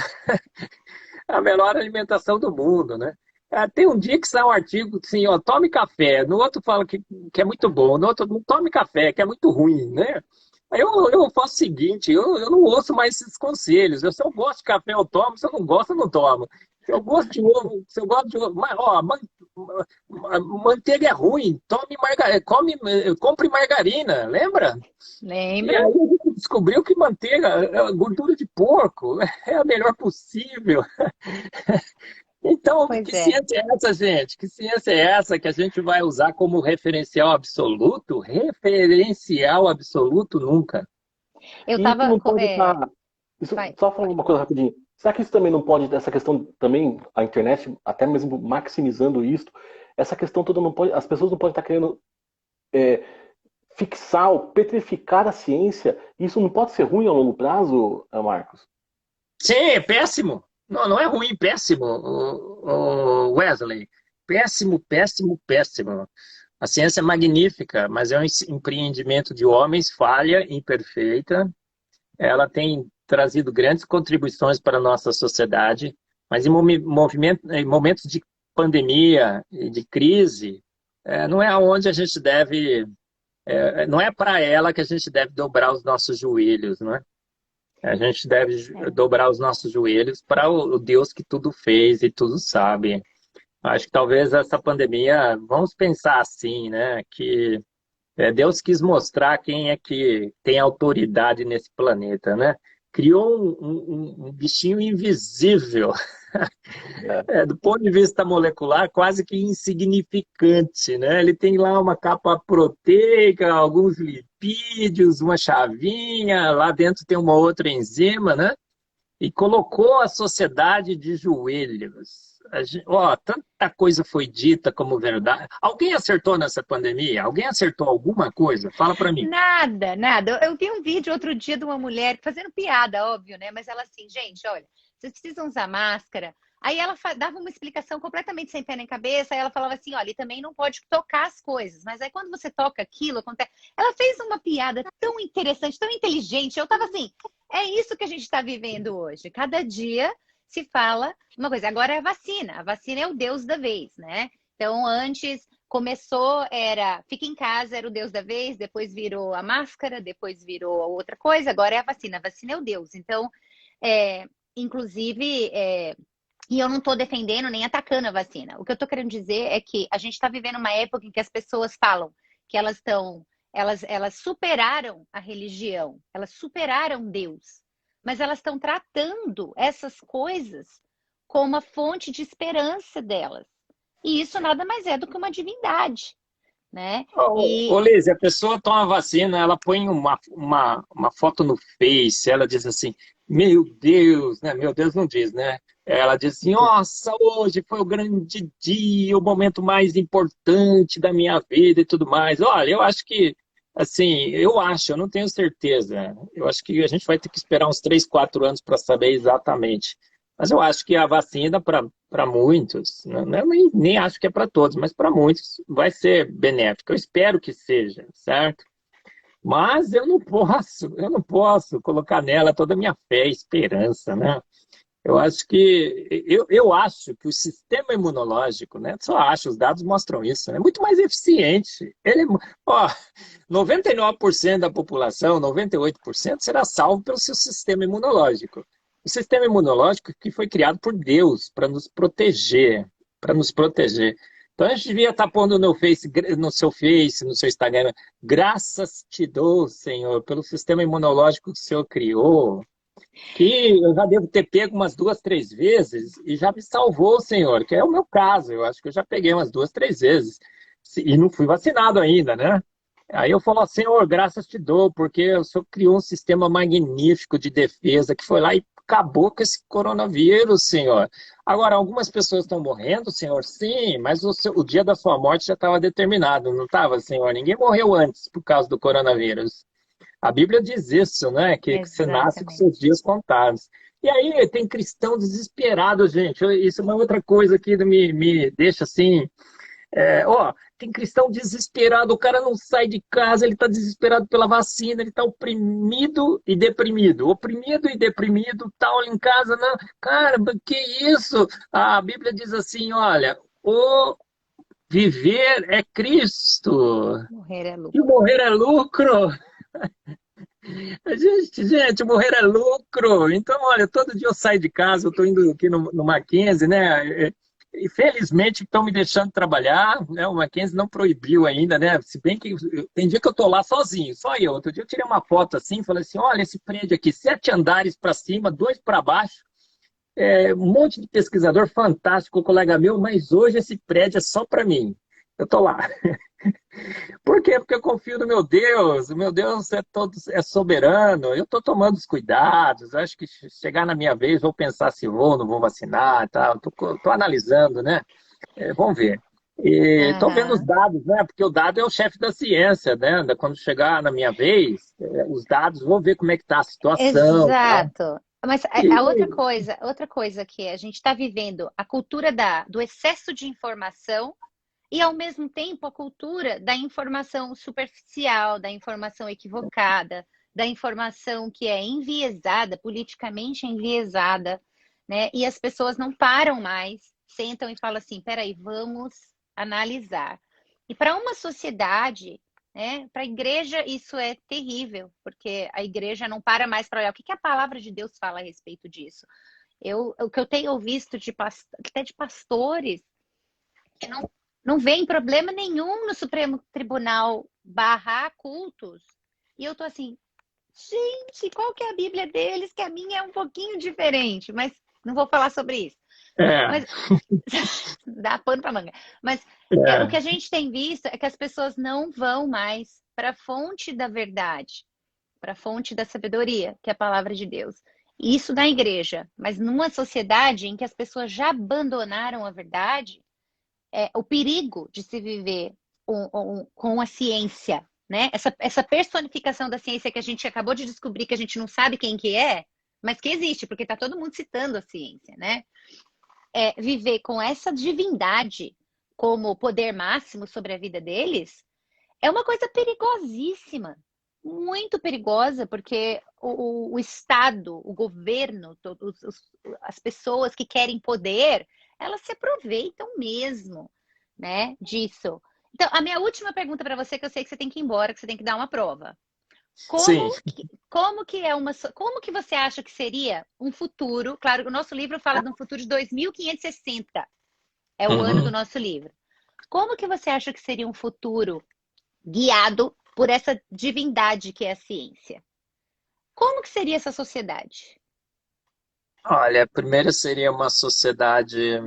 a melhor alimentação do mundo, né? Tem um dia que sai um artigo assim, ó, tome café, no outro fala que é muito bom, no outro não tome café, que é muito ruim, né? Aí eu faço o seguinte, eu não ouço mais esses conselhos. Se eu gosto de café, eu tomo, se eu não gosto, eu não tomo. Se eu gosto de ovo, mas, ó, manteiga é ruim, compre margarina, lembra? E aí Lembra? a gente descobriu que manteiga é gordura de porco, é a melhor possível. Então, Pois que é. ciência é essa, gente? Que ciência é essa que a gente vai usar como referencial absoluto? Referencial absoluto nunca. Eu E isso tava. não pode estar. Vai. Só falando uma coisa rapidinho. Será que isso também não pode, essa questão também, a internet, até mesmo maximizando isso, essa questão toda não pode, as pessoas não podem estar querendo fixar ou petrificar a ciência. Isso não pode ser ruim a longo prazo, Marcos? Sim, é péssimo. Não, não é ruim, péssimo, Wesley. Péssimo, péssimo, péssimo. A ciência é magnífica, mas é um empreendimento de homens, falha, imperfeita. Ela tem trazido grandes contribuições para a nossa sociedade, mas em momentos de pandemia e de crise, não é aonde a gente deve, não é para ela que a gente deve dobrar os nossos joelhos, não é? A gente deve dobrar os nossos joelhos para o Deus que tudo fez e tudo sabe. Acho que talvez essa pandemia, vamos pensar assim, né? Que Deus quis mostrar quem é que tem autoridade nesse planeta, né? Criou um bichinho invisível, do ponto de vista molecular, quase que insignificante, né? Ele tem lá uma capa proteica, alguns lipídios, uma chavinha, lá dentro tem uma outra enzima, né? E colocou a sociedade de joelhos. Tanta coisa foi dita como verdade. Alguém acertou nessa pandemia? Alguém acertou alguma coisa? Fala para mim. Nada, nada. Eu vi um vídeo outro dia de uma mulher fazendo piada, óbvio, né? Mas ela assim, gente, olha, vocês precisam usar máscara. Aí ela dava uma explicação completamente sem pé nem cabeça. Aí ela falava assim, olha, e também não pode tocar as coisas. Mas aí quando você toca aquilo, acontece. Ela fez uma piada tão interessante, tão inteligente. Eu tava assim, é isso que a gente está vivendo hoje. Cada dia se fala uma coisa. Agora é a vacina. A vacina é o Deus da vez, né? Então, antes começou, fica em casa, era o Deus da vez, depois virou a máscara, depois virou outra coisa, agora é a vacina. A vacina é o Deus. Então, inclusive, e eu não estou defendendo nem atacando a vacina. O que eu estou querendo dizer é que a gente está vivendo uma época em que as pessoas falam que elas superaram a religião, elas superaram Deus, mas elas estão tratando essas coisas como uma fonte de esperança delas. E isso nada mais é do que uma divindade, né? Ô, Liz, a pessoa toma vacina, ela põe uma foto no Face, ela diz assim, meu Deus, né? Meu Deus não diz, né? Ela diz assim, nossa, hoje foi o grande dia, o momento mais importante da minha vida e tudo mais. Olha, eu acho que, assim, eu não tenho certeza. Eu acho que a gente vai ter que esperar uns 3, 4 anos para saber exatamente. Mas eu acho que a vacina, para muitos, né, nem acho que é para todos, mas para muitos vai ser benéfica. Eu espero que seja, certo? Mas eu não posso colocar nela toda a minha fé e esperança, né? Eu acho que o sistema imunológico, né? Só acho, os dados mostram isso, é muito mais eficiente. 99% da população, 98% será salvo pelo seu sistema imunológico. O sistema imunológico que foi criado por Deus para nos proteger, para nos proteger. Então a gente devia estar pondo no seu Face, no seu Instagram, graças te dou, Senhor, pelo sistema imunológico que o Senhor criou, que eu já devo ter pego umas 2, 3 vezes e já me salvou, Senhor, que é o meu caso. Eu acho que eu já peguei umas 2, 3 vezes e não fui vacinado ainda, né? Aí eu falo, Senhor, graças te dou, porque o Senhor criou um sistema magnífico de defesa que foi lá e acabou com esse coronavírus, Senhor. Agora, algumas pessoas estão morrendo, Senhor, sim, mas o dia da sua morte já estava determinado, não estava, Senhor? Ninguém morreu antes por causa do coronavírus. A Bíblia diz isso, né? Que você nasce com seus dias contados. E aí tem cristão desesperado, gente. Isso é uma outra coisa que me deixa assim... tem cristão desesperado, o cara não sai de casa, ele está desesperado pela vacina, ele está oprimido e deprimido. Oprimido e deprimido, tal, em casa, não. Cara, que isso? A Bíblia diz assim, olha, o viver é Cristo. Morrer é lucro. E morrer é lucro. Gente, morrer é lucro. Então, olha, todo dia eu saio de casa, eu estou indo aqui no Mackenzie, né? E felizmente estão me deixando trabalhar, né? O Mackenzie não proibiu ainda, né? Se bem que tem dia que eu estou lá sozinho, só eu. Outro dia eu tirei uma foto assim, falei assim, olha esse prédio aqui, 7 andares para cima, 2 para baixo, um monte de pesquisador fantástico, colega meu, mas hoje esse prédio é só para mim. Eu estou lá. Por quê? Porque eu confio no meu Deus. O meu Deus é soberano. Eu estou tomando os cuidados. Acho que chegar na minha vez, vou pensar se vou ou não vou vacinar. Tá? Estou analisando, né? Vamos ver. E estou vendo os Aham. dados, né? Porque o dado é o chefe da ciência, né? Quando chegar na minha vez, os dados, vou ver como é que está a situação, tá? Exato. Mas a E, outra coisa que a gente está vivendo, a cultura do excesso de informação e, ao mesmo tempo, a cultura da informação superficial, da informação equivocada, da informação que é enviesada, politicamente enviesada, né? E as pessoas não param mais, sentam e falam assim: peraí, vamos analisar. E para uma sociedade, né, para a igreja, isso é terrível, porque a igreja não para mais para olhar o que a palavra de Deus fala a respeito disso. O que eu tenho visto até de pastores que não veem problema nenhum no Supremo Tribunal barrar cultos. E eu tô assim, gente, qual que é a Bíblia deles? Que a minha é um pouquinho diferente, mas não vou falar sobre isso. é, Mas dá pano para manga. Mas o que é, a gente tem visto é que as pessoas não vão mais para a fonte da verdade, para a fonte da sabedoria, que é a palavra de Deus. E isso na igreja, mas numa sociedade em que as pessoas já abandonaram a verdade, o perigo de se viver com a ciência, né? Essa personificação da ciência que a gente acabou de descobrir que a gente não sabe quem que é, mas que existe, porque está todo mundo citando a ciência, né? Viver com essa divindade como poder máximo sobre a vida deles é uma coisa perigosíssima, muito perigosa, porque o Estado, o governo, as pessoas que querem poder, elas se aproveitam mesmo, né, disso. Então, a minha última pergunta para você, que eu sei que você tem que ir embora, que você tem que dar uma prova. sim. Como que você acha que seria um futuro? Claro, o nosso livro fala de um futuro de 2560, é o ano do Uhum. nosso livro. Como que você acha que seria um futuro guiado por essa divindade que é a ciência? Como que seria essa sociedade? Olha, primeiro seria uma sociedade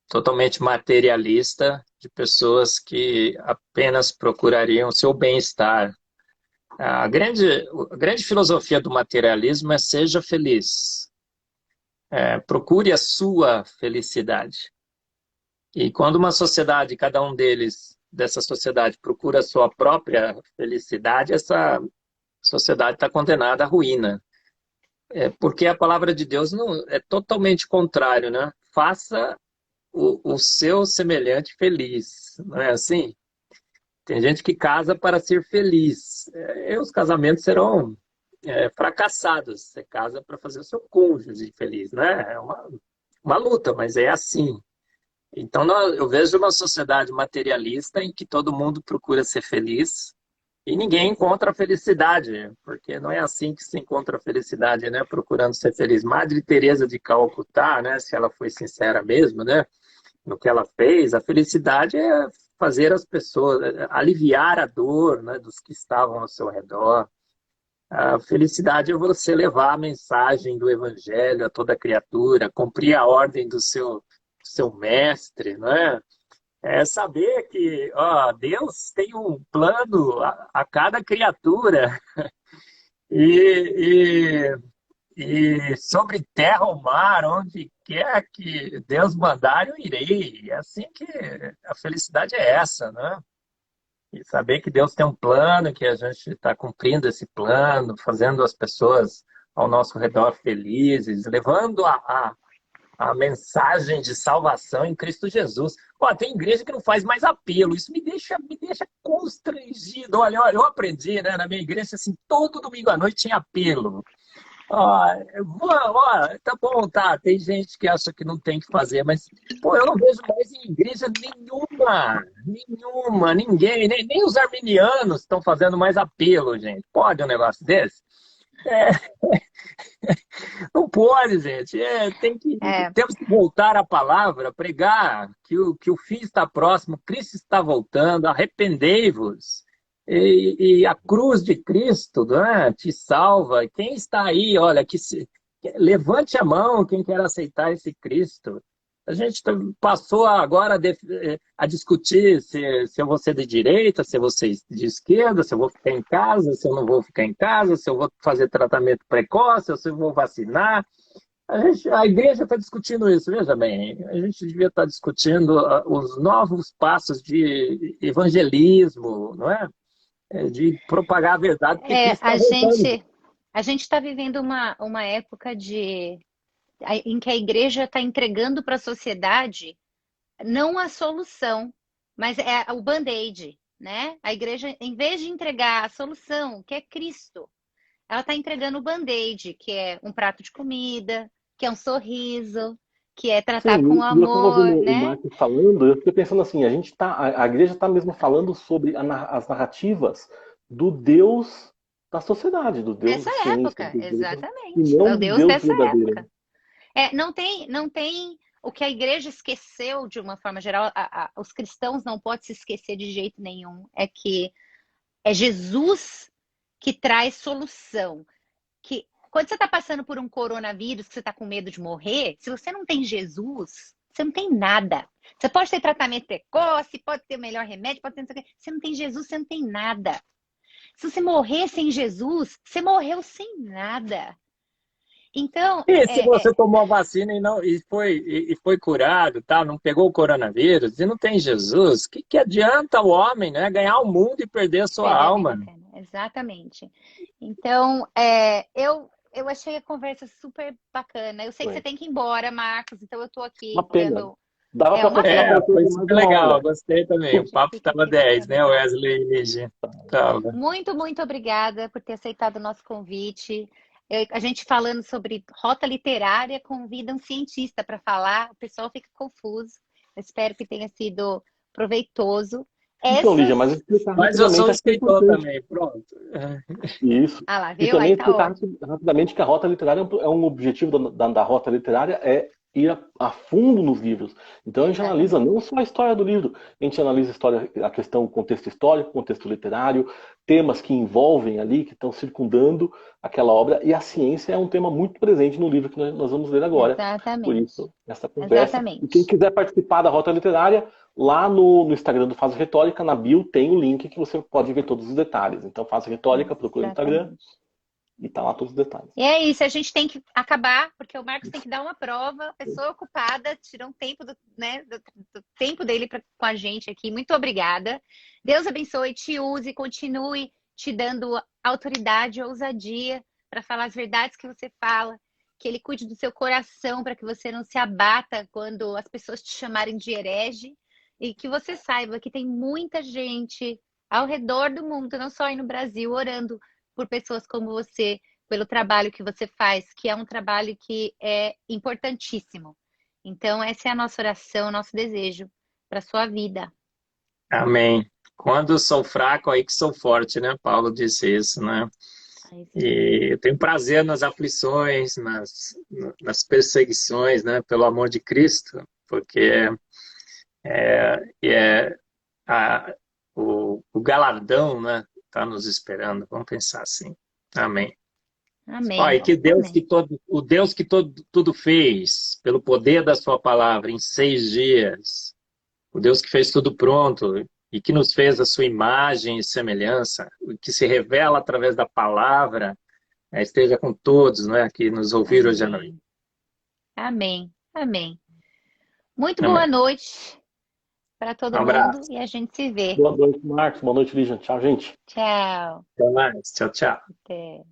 totalmente materialista, de pessoas que apenas procurariam o seu bem-estar. A grande filosofia do materialismo é seja feliz. Procure a sua felicidade. E quando uma sociedade, cada um deles, dessa sociedade, procura a sua própria felicidade, essa sociedade está condenada à ruína. Porque a palavra de Deus não é totalmente contrário, né? Faça o seu semelhante feliz, não é assim? Tem gente que casa para ser feliz. E os casamentos serão fracassados. Você casa para fazer o seu cônjuge feliz, né? É uma luta, mas é assim. Então, eu vejo uma sociedade materialista em que todo mundo procura ser feliz e ninguém encontra a felicidade, porque não é assim que se encontra a felicidade, né? Procurando ser feliz. Madre Teresa de Calcutá, né? Se ela foi sincera mesmo, né? No que ela fez, a felicidade é fazer as pessoas, aliviar a dor, né? Dos que estavam ao seu redor. A felicidade é você levar a mensagem do evangelho a toda criatura, cumprir a ordem do seu mestre, não é? É saber que Deus tem um plano a cada criatura e, e sobre terra ou mar, onde quer que Deus mandar, eu irei. É assim que a felicidade é essa, né? E saber que Deus tem um plano, que a gente está cumprindo esse plano, fazendo as pessoas ao nosso redor felizes, levando a mensagem de salvação em Cristo Jesus. Ó, tem igreja que não faz mais apelo, isso me deixa constrangido. Olha, eu aprendi, né, na minha igreja, assim, todo domingo à noite tinha apelo. Ó, tá bom, tá, tem gente que acha que não tem que fazer, mas, pô, eu não vejo mais em igreja nenhuma, ninguém, nem os arminianos estão fazendo mais apelo, gente. Pode um negócio desse? É, não pode, gente. É, Temos que voltar à palavra, pregar que o fim está próximo, Cristo está voltando, arrependei-vos. E a cruz de Cristo, né, te salva. Quem está aí, olha, levante a mão quem quer aceitar esse Cristo. A gente passou agora a discutir se eu vou ser de direita, se eu vou ser de esquerda, se eu vou ficar em casa, se eu não vou ficar em casa, se eu vou fazer tratamento precoce, se eu vou vacinar. A igreja está discutindo isso, veja bem, a gente devia estar discutindo os novos passos de evangelismo, não é? De propagar a verdade, porque É, Cristo está voltando. a gente está vivendo uma época em que a igreja está entregando para a sociedade não a solução, mas é o band-aid, né? A igreja, em vez de entregar a solução, que é Cristo, ela está entregando o band-aid, que é um prato de comida, que é um sorriso, que é tratar com Sim, e eu estava amor, vendo o né? Marcos falando, eu fiquei pensando assim, a igreja está mesmo falando sobre as narrativas do Deus da sociedade, do Deus Nessa da ciência, época, do Deus, e exatamente. É não o do Deus Deus dessa verdadeiro. época. Não tem o que a igreja esqueceu de uma forma geral, os cristãos não podem se esquecer de jeito nenhum, é que é Jesus que traz solução. Que quando você está passando por um coronavírus, que você está com medo de morrer, se você não tem Jesus, você não tem nada. Você pode ter tratamento precoce, pode ter o melhor remédio, pode ter não sei o quê. Você não tem Jesus, você não tem nada. Se você morrer sem Jesus, você morreu sem nada. Então, E se você tomou a vacina e foi curado, tá? Não pegou o coronavírus e não tem Jesus, que adianta o homem, né? Ganhar o mundo e perder a sua perder a vida alma? eterna. Exatamente. Então, eu achei a conversa super bacana. Eu sei que você Foi tem que ir embora, Marcos, então eu estou uma aqui pena. dando. Dava É para uma continuar pena. Foi conversando mais super uma legal, hora. gostei também. A O gente papo fica estava aqui 10, né, conversando. Wesley e Ligia? Tava. Muito, muito obrigada por ter aceitado o nosso convite. A gente falando sobre rota literária convida um cientista para falar, o pessoal fica confuso. Eu espero que tenha sido proveitoso. Então, Lígia, Essas. mas explicar Mas eu sou rapidamente um acho que é escritor importante. também, pronto. Isso. Ah lá, E viu? Aí também tá explicar ótimo. rapidamente que a rota literária é um objetivo da rota literária é ir a fundo nos livros. Então a gente analisa Exatamente. não só a história do livro, a gente analisa a história, a questão, o contexto histórico, o contexto literário, temas que envolvem ali, que estão circundando aquela obra, e a ciência é um tema muito presente no livro que nós vamos ler agora. Por Exatamente. isso, essa conversa. E quem Exatamente. quiser participar da rota literária, lá no Instagram do Fase Retórica, na bio, tem o link que você pode ver todos os detalhes. Então, Fase Retórica, procura no Instagram Exatamente. e tá lá todos os detalhes. E é isso, a gente tem que acabar, porque o Marcos tem que dar uma prova, pessoa ocupada, tirou um tempo do tempo dele com a gente aqui. Muito obrigada. Deus abençoe, te use, continue te dando autoridade, ousadia para falar as verdades que você fala, que ele cuide do seu coração para que você não se abata quando as pessoas te chamarem de herege e que você saiba que tem muita gente ao redor do mundo, não só aí no Brasil, orando por pessoas como você, pelo trabalho que você faz, que é um trabalho que é importantíssimo. Então, essa é a nossa oração, o nosso desejo para a sua vida. Amém. Quando sou fraco, aí que sou forte, né? Paulo disse isso, né? É isso aí. E eu tenho prazer nas aflições, nas perseguições, né? Pelo amor de Cristo, porque é a, o galardão, né? Está nos esperando. Vamos pensar assim. Amém. Ó, Amém. e que Deus Amém. que o Deus que tudo fez, pelo poder da sua palavra, em 6 dias, o Deus que fez tudo pronto e que nos fez a sua imagem e semelhança, o que se revela através da palavra, esteja com todos, né, que nos ouviram hoje à noite. Amém. Amém. Amém. Muito boa Amém. noite para Um todo mundo abraço. e a gente se vê. Boa noite, Marcos. Boa noite, Lígia. Tchau, gente. Tchau. Até mais. Tchau, tchau. Até.